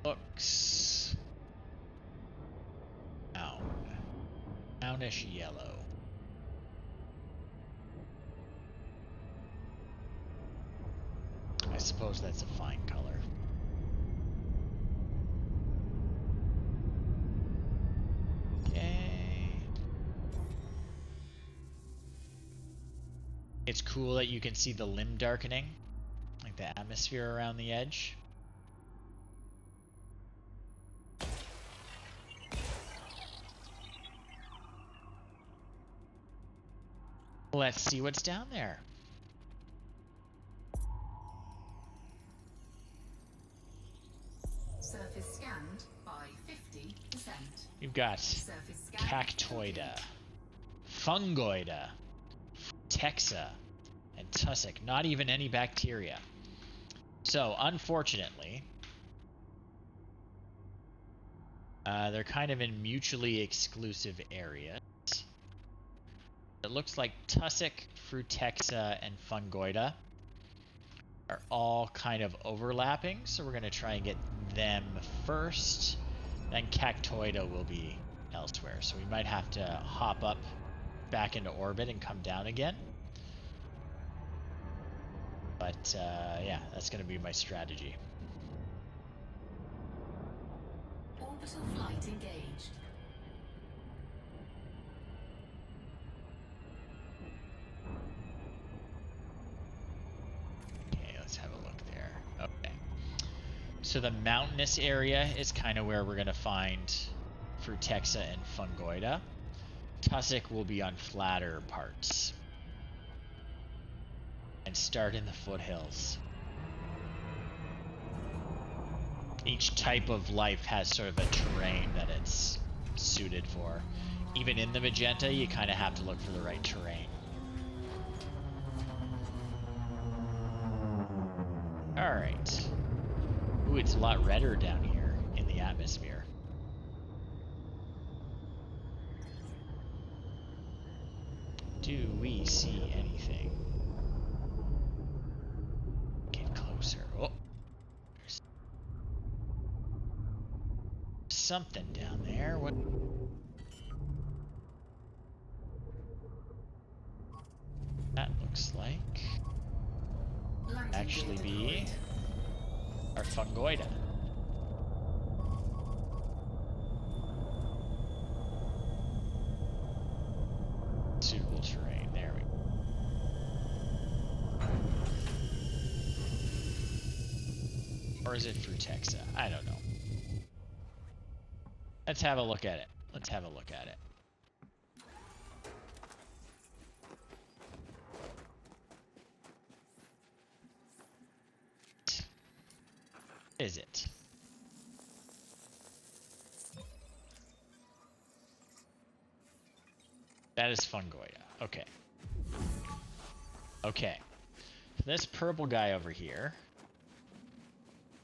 Looks brown. Brownish yellow. I suppose that's a fine color. Okay. It's cool that you can see the limb darkening, like the atmosphere around the edge. Let's see what's down there. Surface scanned by 50%. You've got Surface scan Cactoida, Fungoida, Texa, and Tussock. Not even any bacteria. So, unfortunately, they're kind of in mutually exclusive areas. It looks like Tussock, Frutexa, and Fungoida are all kind of overlapping, so we're going to try and get them first. Then Cactoida will be elsewhere, so we might have to hop up back into orbit and come down again. But yeah, that's going to be my strategy. Orbital flight engaged. Okay, let's have a look there. Okay. So the mountainous area is kind of where we're going to find Frutexa and Fungoida. Tussock will be on flatter parts. And start in the foothills. Each type of life has sort of a terrain that it's suited for. Even in the magenta, you kind of have to look for the right terrain. Alright. Ooh, it's a lot redder down here in the atmosphere. Do we see anything? Get closer. Oh. There's something down there. What? That looks like Landing actually gear be deployed. our Fungoida. Suitable terrain. There we go. Or is it Frutexa? I don't know. Let's have a look at it. Let's have a look at it. Is it? That is Fungoida. Okay. Okay. This purple guy over here.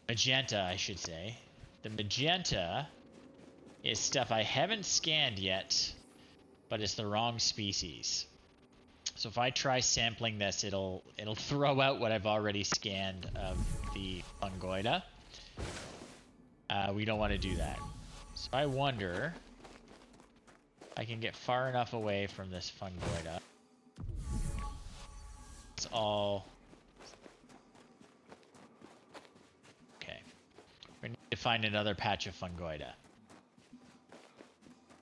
Magenta, I should say. The magenta is stuff I haven't scanned yet, but it's the wrong species. So if I try sampling this, it'll throw out what I've already scanned of the Fungoida. We don't want to do that. So I wonder if I can get far enough away from this Fungoida. It's all... Okay. We need to find another patch of Fungoida.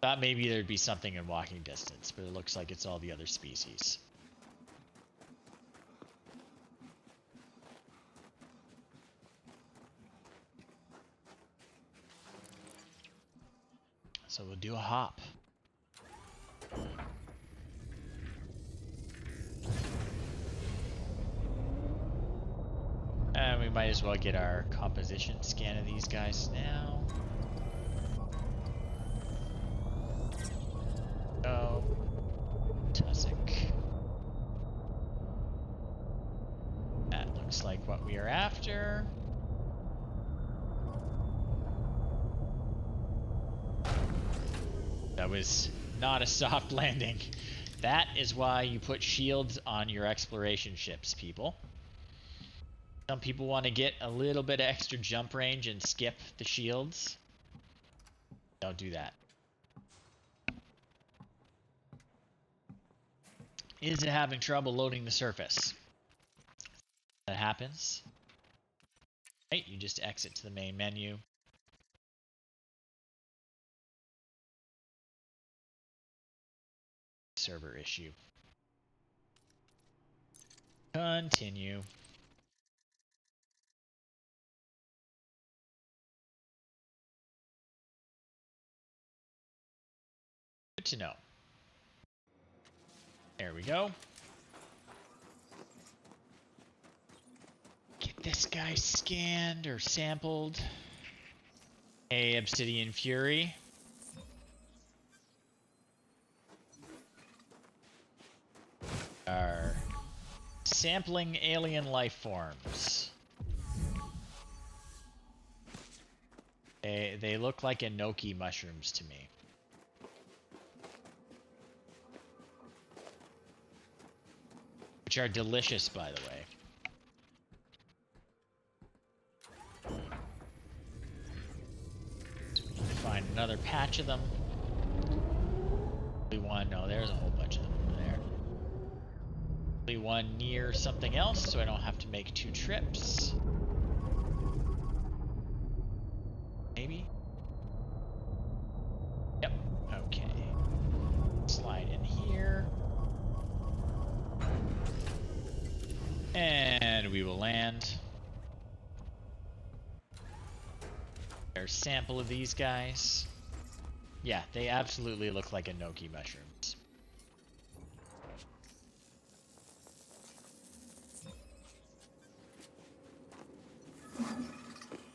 Thought maybe there'd be something in walking distance, but it looks like it's all the other species. So we'll do a hop. And we might as well get our composition scan of these guys now. Go. Tussock. That looks like what we are after. That was not a soft landing. That is why you put shields on your exploration ships, people. Some people want to get a little bit of extra jump range and skip the shields. Don't do that. Is it having trouble loading the surface? That happens. Right, you just exit to the main menu. Server issue. Continue. Good to know. There we go. Get this guy scanned or sampled. Hey, Obsidian Fury. Are sampling alien life forms. They look like enoki mushrooms to me. Which are delicious, by the way. So we need to find another patch of them. One, no, there's a whole bunch of them over there. Only one near something else, so I don't have to make 2 trips. Maybe? Yep, okay. Slide in here. And we will land. There's a sample of these guys. Yeah, they absolutely look like enoki mushrooms.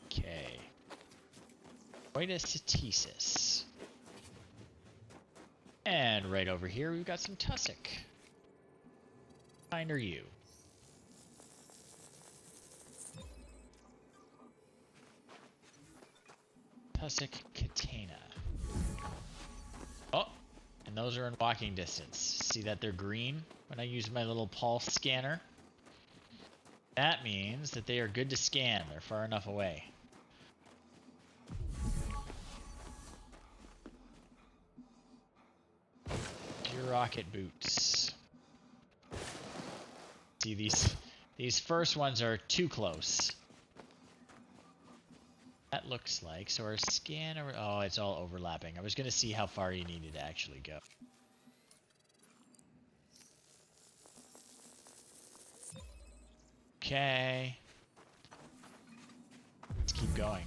Okay. Oitostatesis. And right over here, we've got some tussock. Kind are you? Tussock Catena. Oh, and those are in walking distance. See that they're green when I use my little pulse scanner? That means that they are good to scan. They're far enough away. Your rocket boots. See, these first ones are too close. That looks like, so our scan over, oh, it's all overlapping. I was going to see how far you needed to actually go. Okay. Let's keep going.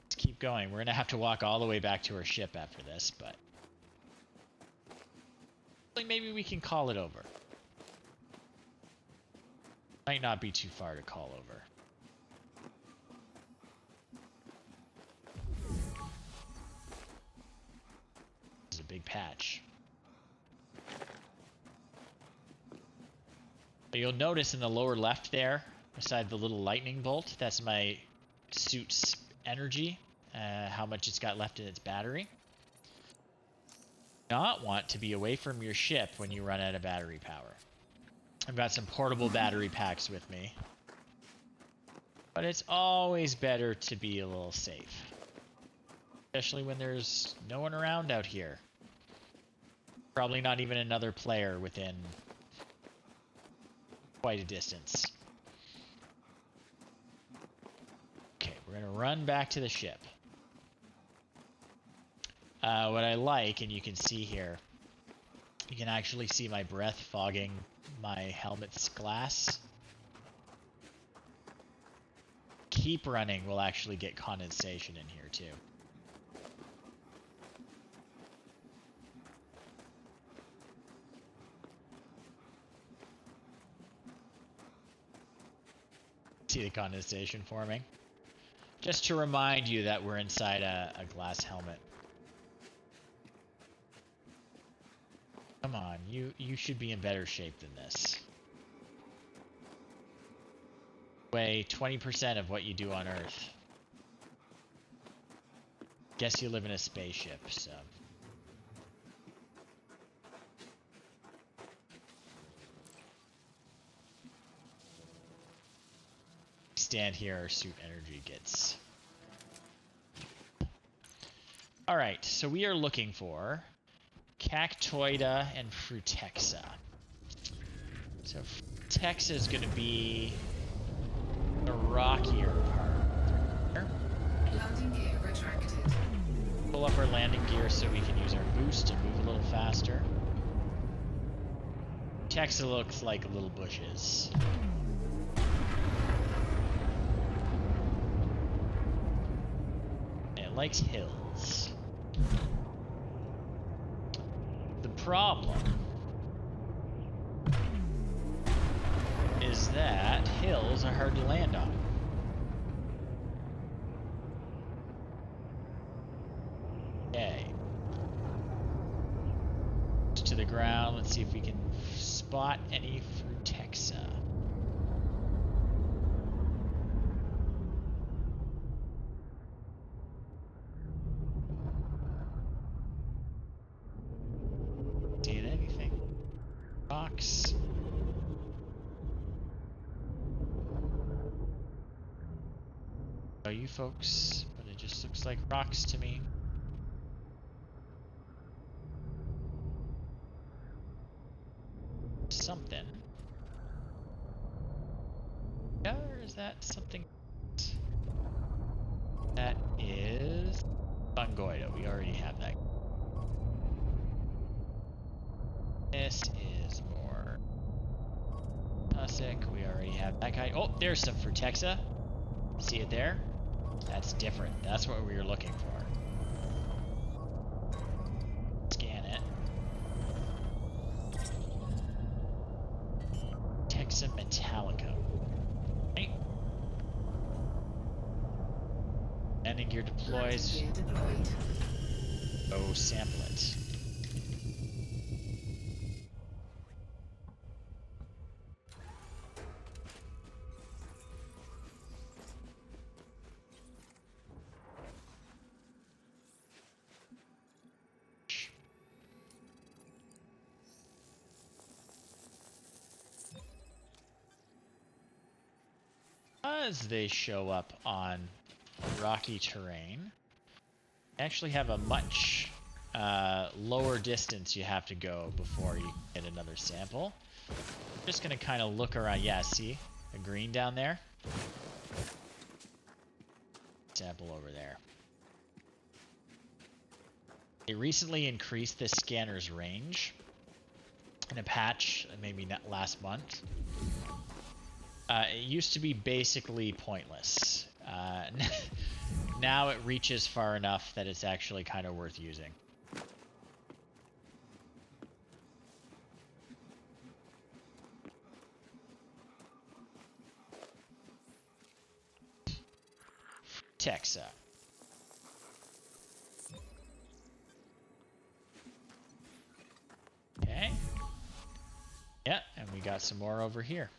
Let's keep going. We're going to have to walk all the way back to our ship after this, but maybe we can call it over. Might not be too far to call over. Big patch. But you'll notice in the lower left there, beside the little lightning bolt, that's my suit's energy, how much it's got left in its battery. Not want to be away from your ship when you run out of battery power. I've got some portable battery packs with me, but it's always better to be a little safe, especially when there's no one around out here. Probably not even another player within quite a distance. Okay, we're going to run back to the ship. What I like, and you can see here, you can actually see my breath fogging my helmet's glass. Keep running will actually get condensation in here too. See the condensation forming? Just to remind you that we're inside a glass helmet. Come on, you should be in better shape than this. Weigh 20% of what you do on Earth. Guess you live in a spaceship, so. Stand here, our suit energy gets. Alright, so we are looking for Cactoida and Frutexa. So Frutexa is going to be the rockier part. Landing gear retracted. Pull up our landing gear so we can use our boost and move a little faster. Frutexa looks like little bushes. It likes hills. The problem is that hills are hard to land on. Okay. To the ground, let's see if we can spot any Frutexa. rocks. You folks, but it just looks like rocks to me. Something. Yeah, or is that something? That is Fungoida. We already have that. This is more Tussock. We already have that guy. Oh, there's some Frutexa. See it there? That's different. That's what we were looking for. Scan it. Texa Metallica. Right. Landing gear deploys. Landing gear deployed. Oh, sample it. As they show up on rocky terrain, they actually have a much lower distance you have to go before you get another sample. I'm just gonna kind of look around. Yeah, see the green down there? Sample over there. They recently increased the scanner's range in a patch, maybe not last month. It used to be basically pointless. Now it reaches far enough that it's actually kind of worth using. Texa. Okay. Yeah, and we got some more over here.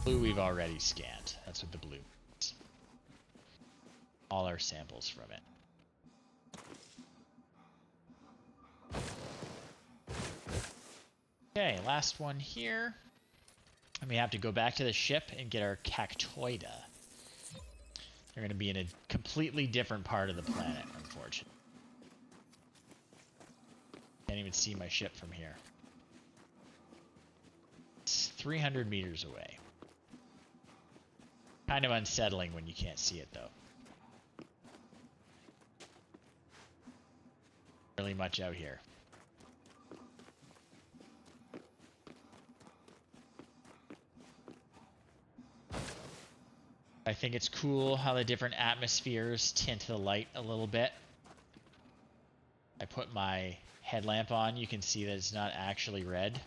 Blue we've already scanned. That's what the blue is. All our samples from it. Okay, last one here. And we have to go back to the ship and get our Cactoida. They're going to be in a completely different part of the planet, unfortunately. Can't even see my ship from here. It's 300 meters away. Kind of unsettling when you can't see it, though. Really much out here. I think it's cool how the different atmospheres tint the light a little bit. I put my headlamp on, you can see that it's not actually red.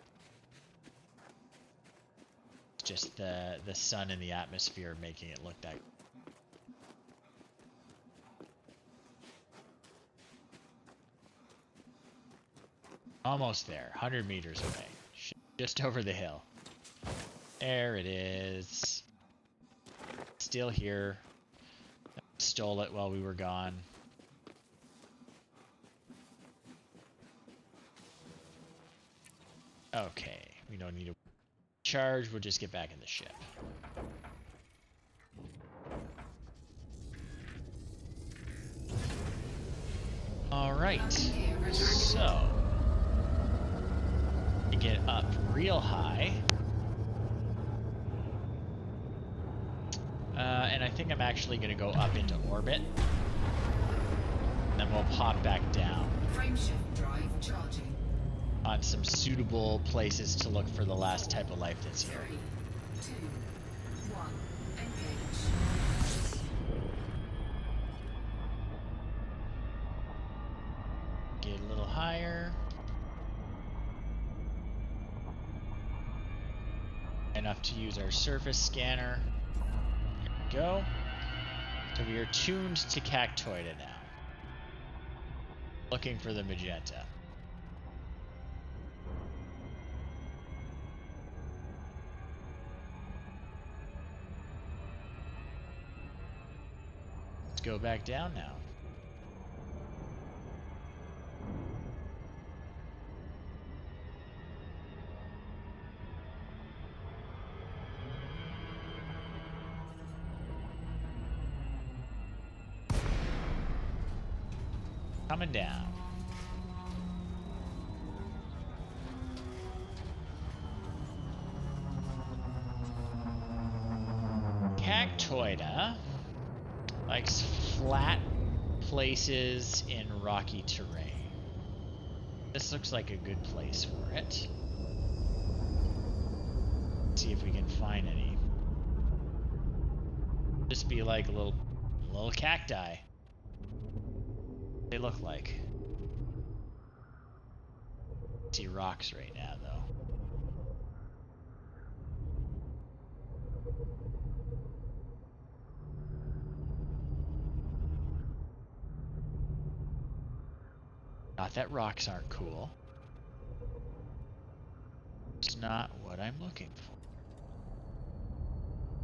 It's just the sun and the atmosphere making it look that. Almost there, 100 meters away. Just over the hill. There it is. Still here. Stole it while we were gone. Okay, we don't need to charge, we'll just get back in the ship. Alright, so to get up real high. And I think I'm actually going to go up into orbit. And then we'll pop back down. Frameshift drive charging. On some suitable places to look for the last type of life that's here. 3, 2, 1, engage. Get a little higher. Enough to use our surface scanner. There we go. So we are tuned to Cactoida now. Looking for the magenta. Let's go back down now. Coming down. Cactoida likes flat places in rocky terrain. This looks like a good place for it. Let's see if we can find any. Just be like little cacti. They look like. See rocks right now though. Not that rocks aren't cool. It's not what I'm looking for.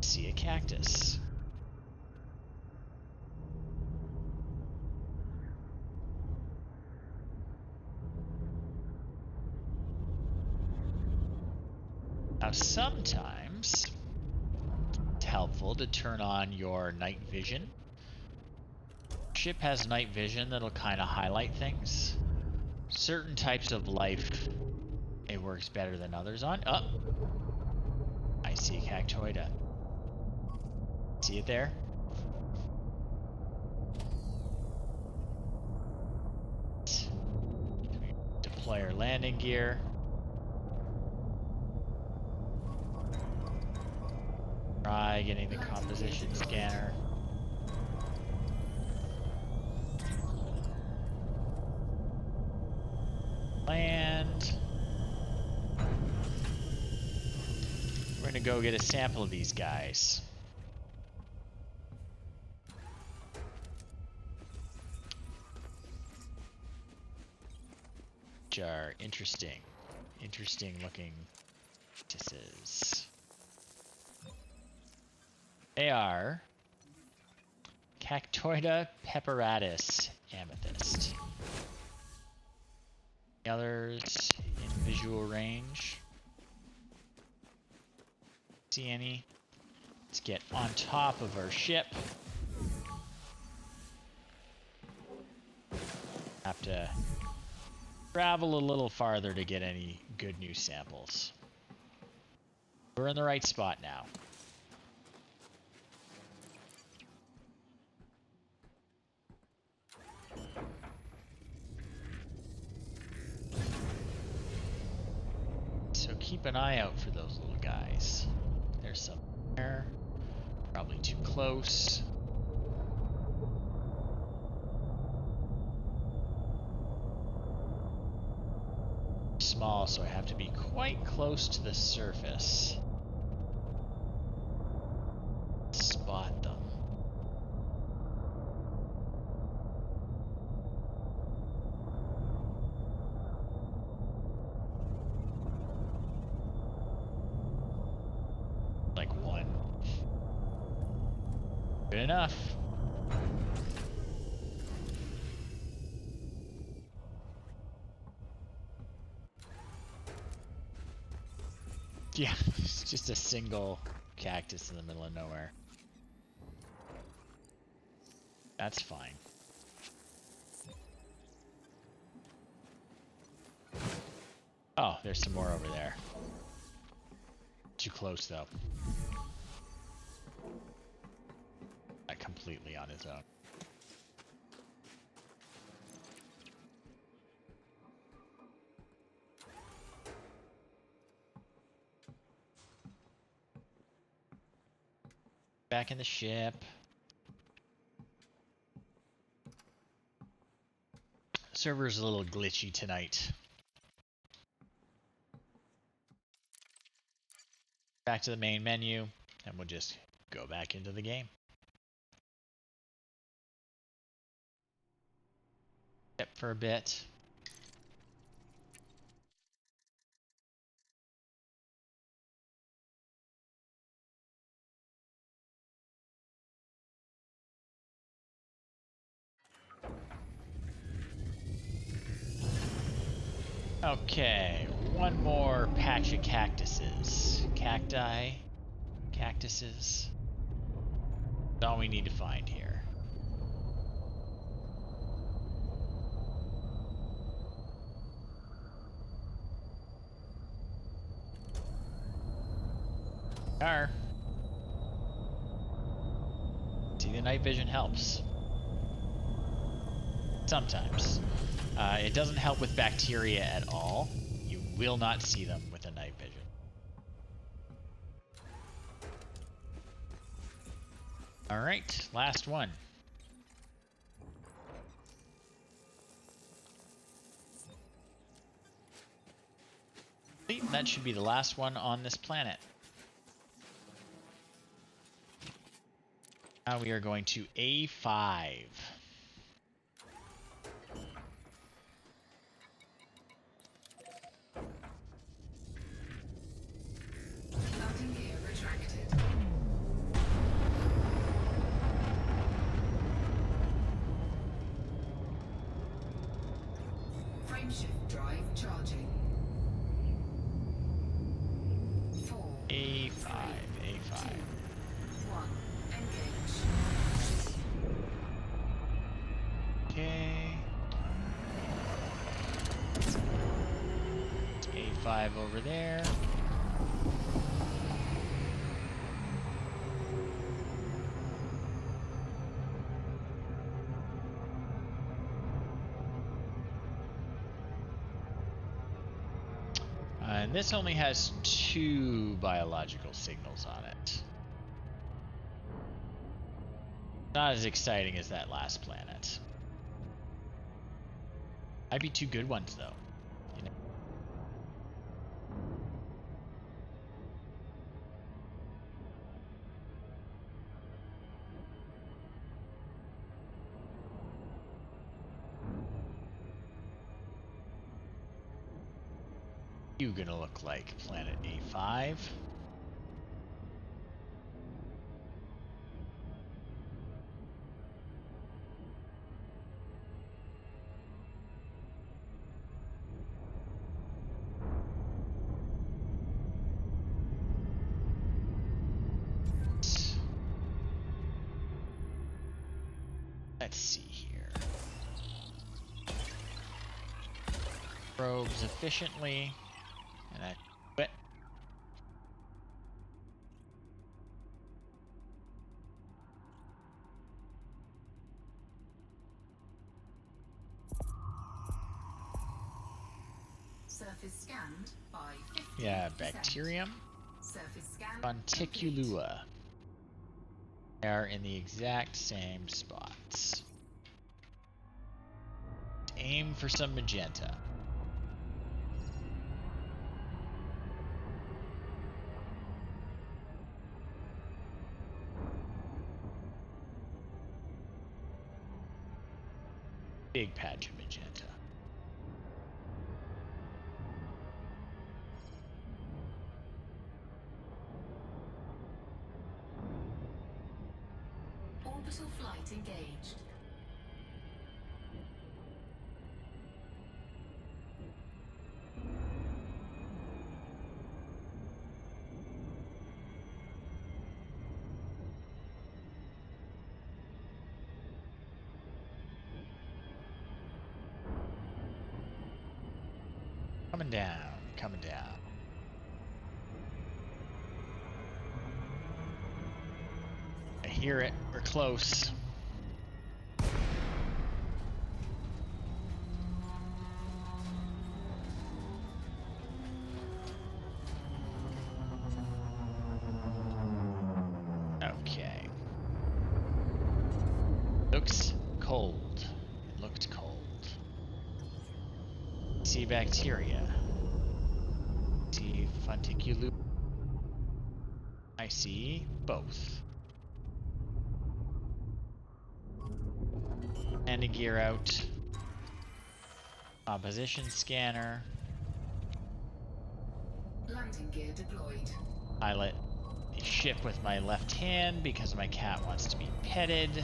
See a cactus. Now sometimes it's helpful to turn on your night vision. Ship has night vision that'll kind of highlight things. Certain types of life it works better than others on. Oh! I see a cactoida. See it there? Deploy our landing gear. Try getting the composition scanner. Land. We're gonna go get a sample of these guys. Which are interesting looking cactuses. They are Cactoida pepperatus amethyst. The others in visual range. See any? Let's get on top of our ship. Have to travel a little farther to get any good new samples. We're in the right spot now. So keep an eye out for those little guys. There's some there. Probably too close. Small, so I have to be quite close to the surface. Spot them. Like one. Good enough. Yeah, it's just a single cactus in the middle of nowhere. That's fine. Oh, there's some more over there. Too close, though. Not completely on its own. Back in the ship. Server's a little glitchy tonight. Back to the main menu, and we'll just go back into the game. Yep, for a bit. Okay, one more patch of cactuses. Cacti, cactuses. That's all we need to find here. Are. See, the night vision helps. Sometimes. It doesn't help with bacteria at all. You will not see them with a night vision. Alright, last one. That should be the last one on this planet. Now we are going to A5. Landing gear retracted. Frameshift drive charging. 4, A5, 3, A5. 2, 1. Engage. Okay. A5 over there. And this only has 2 biological signals on it. Not as exciting as that last planet. Might be 2 good ones though. You know? You gonna look like planet A5? Let's see here. Probes efficiently. And I quit. Surface scanned by 50%. Yeah, bacterium. Surface scan Fonticulua. They are in the exact same spots. Aim for some magenta. Big patch of magenta. Orbital flight engaged. Coming down, coming down. I hear it. We're close. Okay. Looks cold. It looked cold. See bacteria. See Fonticulum. I see both. Landing gear out. Composition scanner. Landing gear deployed. Pilot the ship with my left hand because my cat wants to be petted.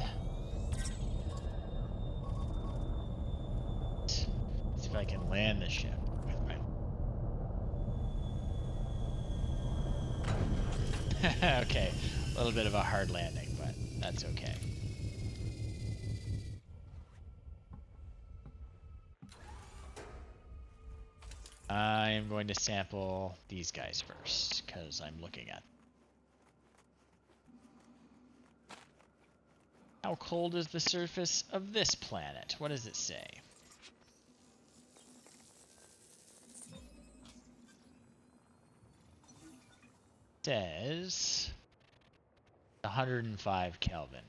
See if I can land the ship with my... Okay, a little bit of a hard landing, but that's okay. I am going to sample these guys first, because I'm looking at them. How cold is the surface of this planet? What does it say? Says 105 Kelvin.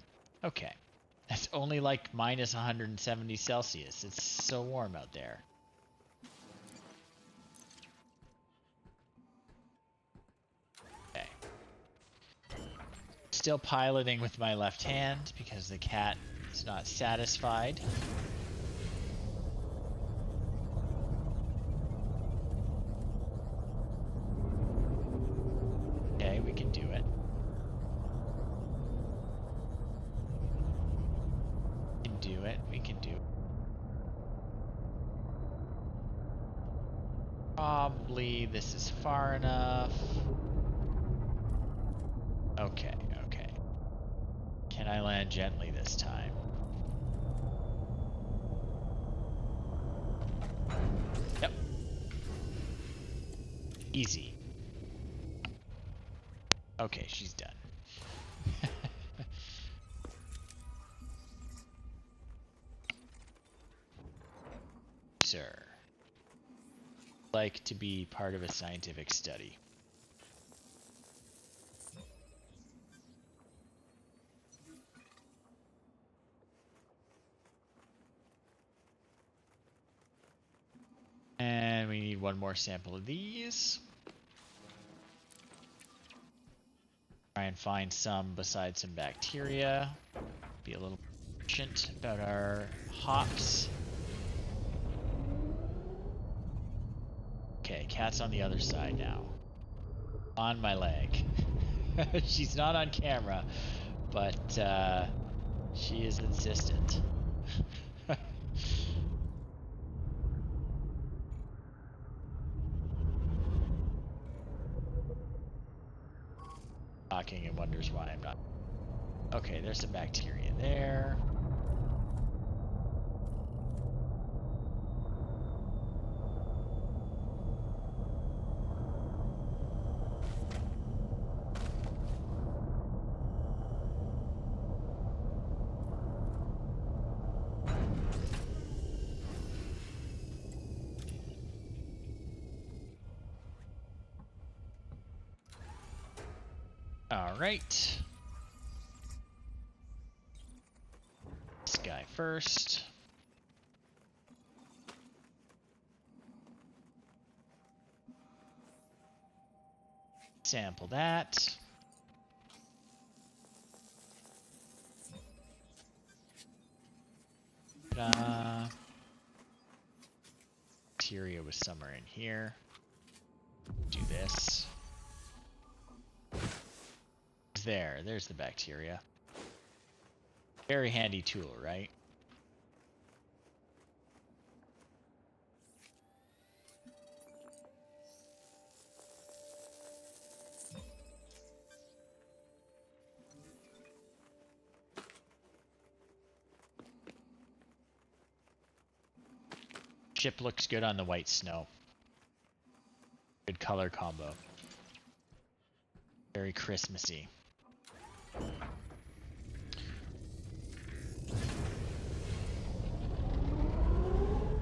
Okay. That's only like minus 170 Celsius. It's so warm out there. Okay. Still piloting with my left hand because the cat is not satisfied. Okay, we can do it. We can do it. Probably this is far enough. Okay, okay. Can I land gently this time? Yep. Easy. Okay, she's done. Sir. Like to be part of a scientific study. And we need one more sample of these. Try and find some besides some bacteria. Be a little patient about our hops. Okay, cat's on the other side now. On my leg. She's not on camera, but she is insistent. Talking and wonders why I'm not. Okay, there's some bacteria there. All right. This guy first. Sample that. Bacteria was somewhere in here. Do this. There's the bacteria. Very handy tool, right? Ship looks good on the white snow. Good color combo. Very Christmassy.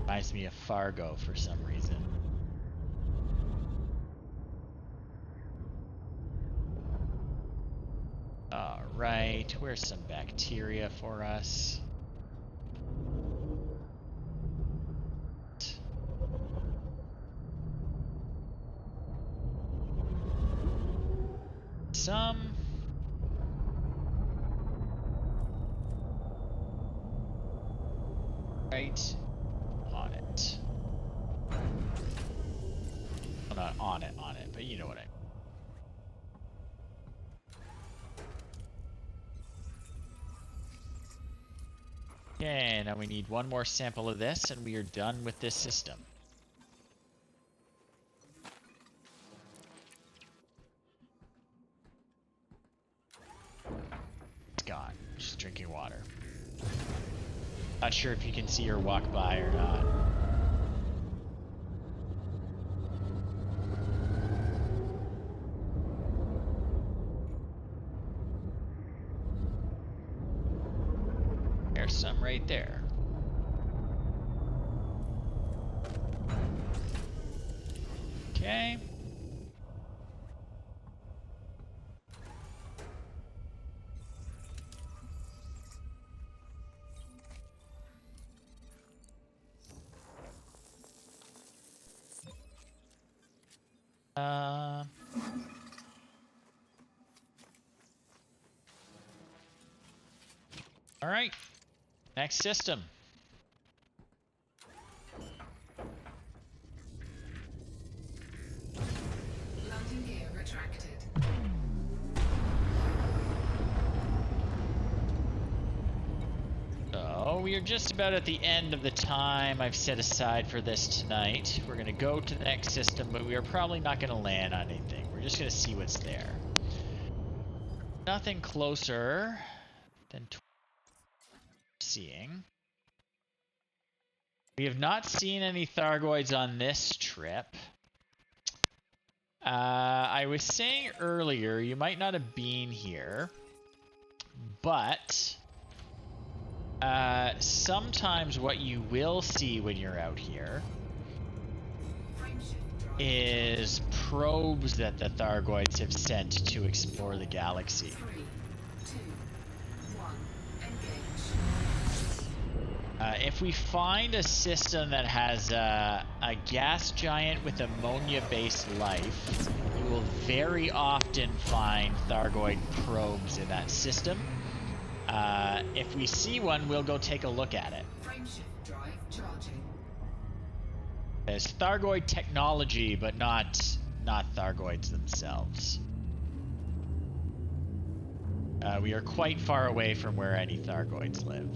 Reminds me of Fargo for some reason. Alright, where's some bacteria for us? Some. Right on it. Well, not on it, but you know what I mean. Okay, now we need one more sample of this and we are done with this system. It's gone. She's drinking water. Not sure if you can see her walk by or not. there's some right there. Okay. All right. Next system. Landing gear retracted. So we are just about at the end of the time I've set aside for this tonight. We're going to go to the next system, but we are probably not going to land on anything. We're just going to see what's there. Nothing closer than seeing. We have not seen any Thargoids on this trip. I was saying earlier, you might not have been here, but sometimes what you will see when you're out here is probes that the Thargoids have sent to explore the galaxy. 3, 2, 1, engage. If we find a system that has a gas giant with ammonia-based life, you will very often find Thargoid probes in that system. If we see one, we'll go take a look at it. Frameshift drive charging. There's Thargoid technology, but not Thargoids themselves. We are quite far away from where any Thargoids live.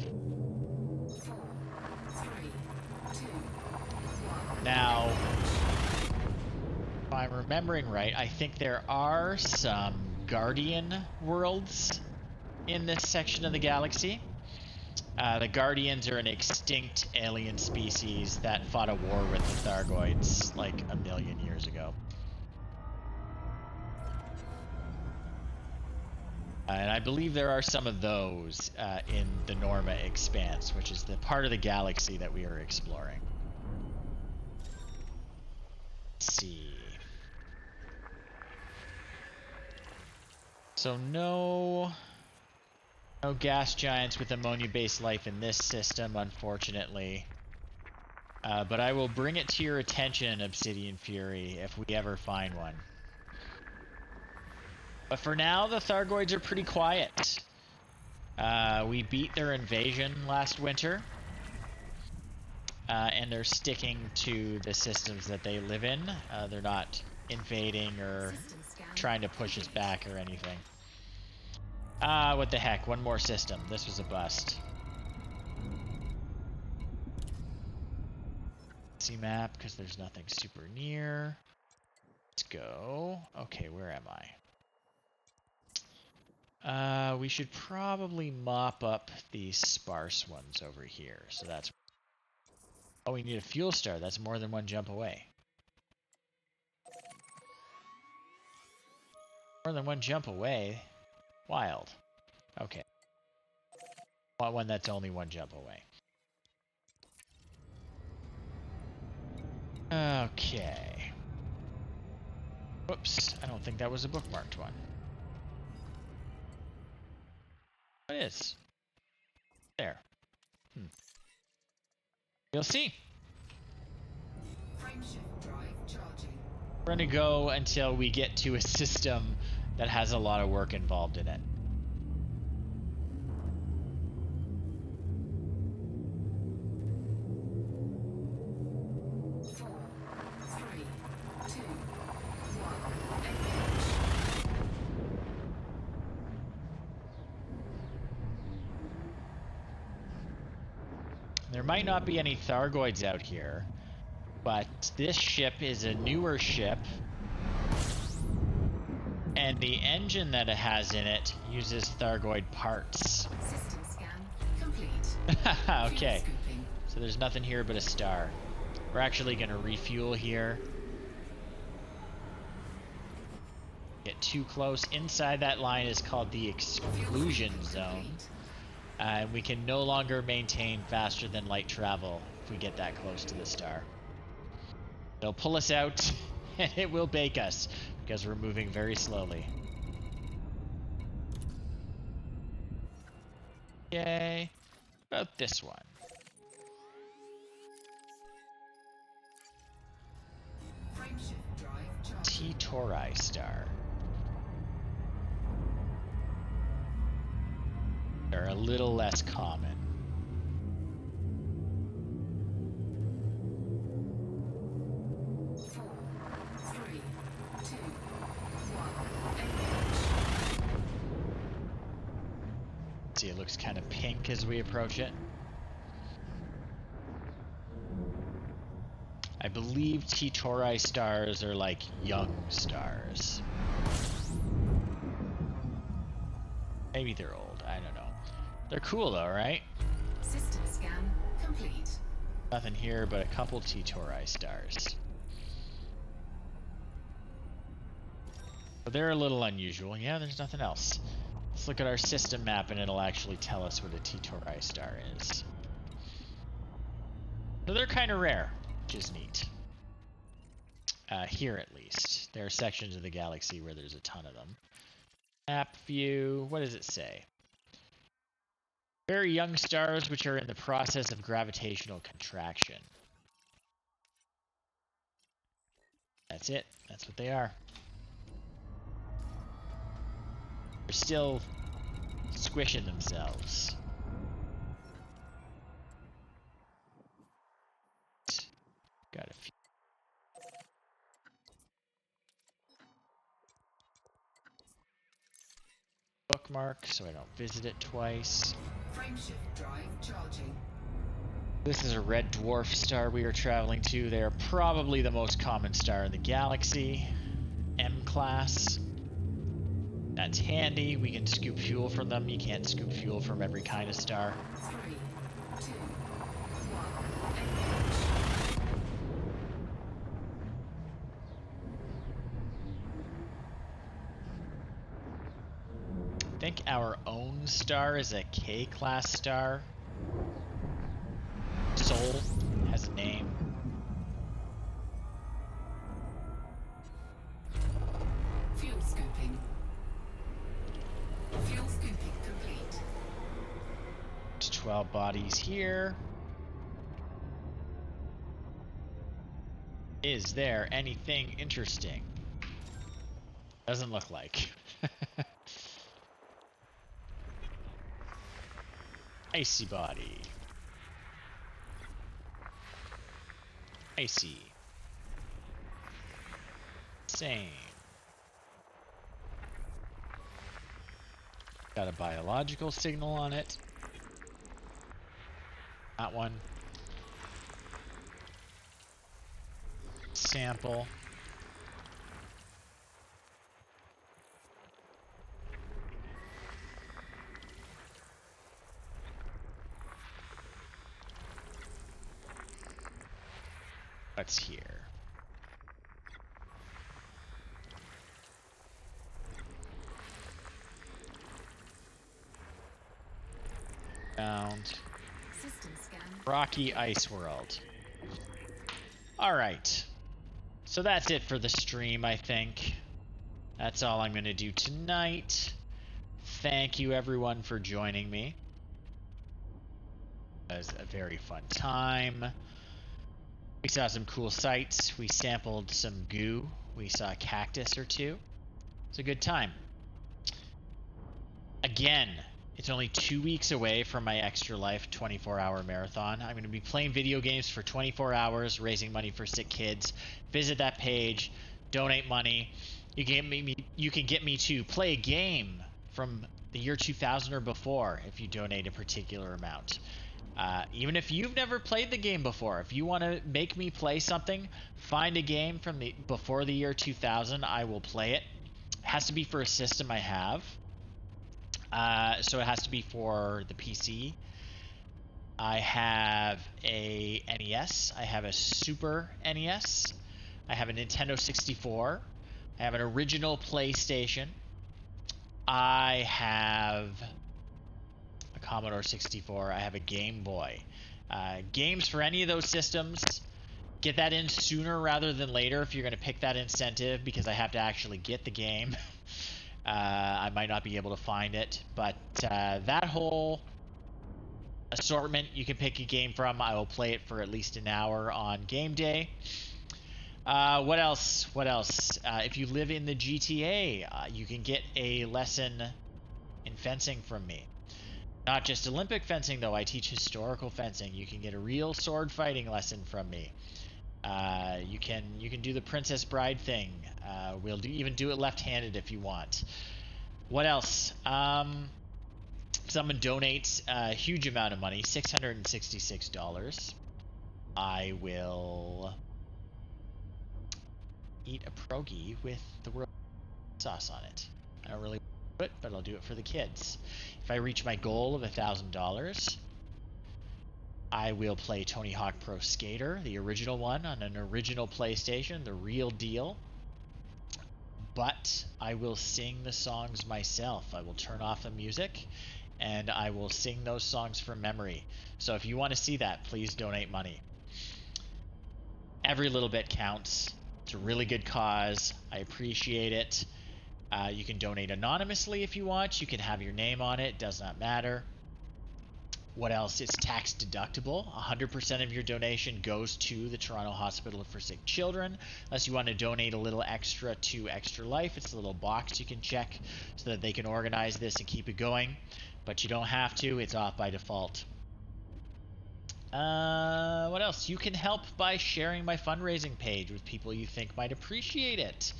4, 3, 2, 1. Now, if I'm remembering right, I think there are some Guardian worlds in this section of the galaxy. The Guardians are an extinct alien species that fought a war with the Thargoids like 1 million years ago. And I believe there are some of those in the Norma Expanse, which is the part of the galaxy that we are exploring. Let's see. So no gas giants with ammonia-based life in this system, unfortunately. But I will bring it to your attention, Obsidian Fury, if we ever find one. But for now, the Thargoids are pretty quiet. We beat their invasion last winter. And they're sticking to the systems that they live in. They're not invading or trying to push us back or anything. What the heck? One more system. This was a bust. See map, because there's nothing super near. Let's go. Okay, where am I? We should probably mop up these sparse ones over here. So that's... Oh, we need a fuel star. That's more than one jump away. More than one jump away? Wild. Okay. Want one that's only one jump away. Okay. Whoops. I don't think that was a bookmarked one. What is? There. You'll see. Frameshift drive charging. We're gonna go until we get to a system that has a lot of work involved in it. There might not be any Thargoids out here, but this ship is a newer ship, and the engine that it has in it uses Thargoid parts. System scan complete. Okay, so there's nothing here but a star. We're actually going to refuel here. Get too close. Inside that line is called the exclusion zone. And we can no longer maintain faster than light travel if we get that close to the star. It'll pull us out, and it will bake us, because we're moving very slowly. Yay. About this one. Frameshift drive charging. T-Tauri star. They're a little less common. Four, three, two, one. Engage. See, it looks kind of pink as we approach it. I believe T-Tauri stars are like young stars. Maybe they're old, I don't know. They're cool though, right? System scan complete. Nothing here but a couple T-Tauri stars. But they're a little unusual. Yeah, there's nothing else. Let's look at our system map and it'll actually tell us what a T-Tauri star is. So they're kind of rare, which is neat. Here at least. There are sections of the galaxy where there's a ton of them. Map view, what does it say? Very young stars which are in the process of gravitational contraction. That's it. That's what they are. They're still squishing themselves. Got a few. Bookmark so I don't visit it twice. Frameshift drive charging. This is a red dwarf star we are traveling to. They are probably the most common star in the galaxy. M class. That's handy. We can scoop fuel from them. You can't scoop fuel from every kind of star. 3, 2, 1. Engage. I think our own star is a K class star. Sol has a name. Fuel scooping. Fuel scooping complete. 12 bodies here. Is there anything interesting? Doesn't look like. Icy body. Icy. Same. Got a biological signal on it. That one. Sample. What's here? Found. System scan. Rocky Ice World. Alright. So that's it for the stream, I think. That's all I'm going to do tonight. Thank you, everyone, for joining me. It was a very fun time. We saw some cool sights. We sampled some goo. We saw a cactus or two. It's a good time. Again, it's only 2 weeks away from my Extra Life 24-hour marathon. I'm going to be playing video games for 24 hours, raising money for sick kids. Visit that page, donate money. You can get me to play a game from the year 2000 or before if you donate a particular amount. Even if you've never played the game before, if you want to make me play something, find a game from before the year 2000. I will play it. It has to be for a system I have. So it has to be for the PC. I have a NES. I have a Super NES. I have a Nintendo 64. I have an original PlayStation. I have a Commodore 64. I have a Game Boy. Games for any of those systems, get that in sooner rather than later if you're going to pick that incentive, because I have to actually get the game. I might not be able to find it, but that whole assortment you can pick a game from. I will play it for at least an hour on game day. What else? If you live in the GTA, you can get a lesson in fencing from me. Not just Olympic fencing, though. I teach historical fencing. You can get a real sword fighting lesson from me. You can do the Princess Bride thing. We'll even do it left-handed if you want. What else? Someone donates a huge amount of money, $666. I will eat a pierogi with the world sauce on it. I don't really want to do it, but I'll do it for the kids. If I reach my goal of $1,000, I will play Tony Hawk Pro Skater, the original one, on an original PlayStation, the real deal. But I will sing the songs myself. I will turn off the music, and I will sing those songs from memory. So if you want to see that, please donate money. Every little bit counts. It's a really good cause. I appreciate it. You can donate anonymously if you want. You can have your name on it. Does not matter. What else? It's tax deductible. 100% of your donation goes to the Toronto Hospital for Sick Children. Unless you want to donate a little extra to Extra Life. It's a little box you can check so that they can organize this and keep it going. But you don't have to. It's off by default. What else? You can help by sharing my fundraising page with people you think might appreciate it.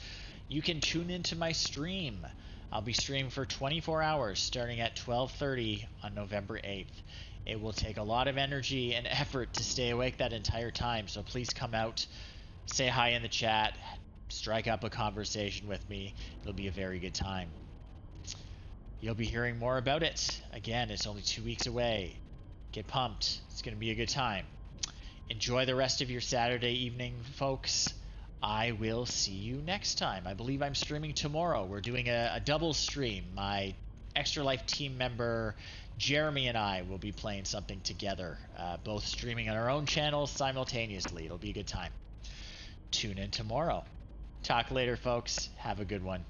You can tune into my stream. I'll be streaming for 24 hours starting at 12:30 on November 8th. It will take a lot of energy and effort to stay awake that entire time, so please come out, say hi in the chat, strike up a conversation with me. It'll be a very good time. You'll be hearing more about it. Again, it's only 2 weeks away. Get pumped. It's going to be a good time. Enjoy the rest of your Saturday evening, folks. I will see you next time. I believe I'm streaming tomorrow. We're doing a double stream. My Extra Life team member Jeremy and I will be playing something together, both streaming on our own channels simultaneously. It'll be a good time. Tune in tomorrow. Talk later, folks. Have a good one.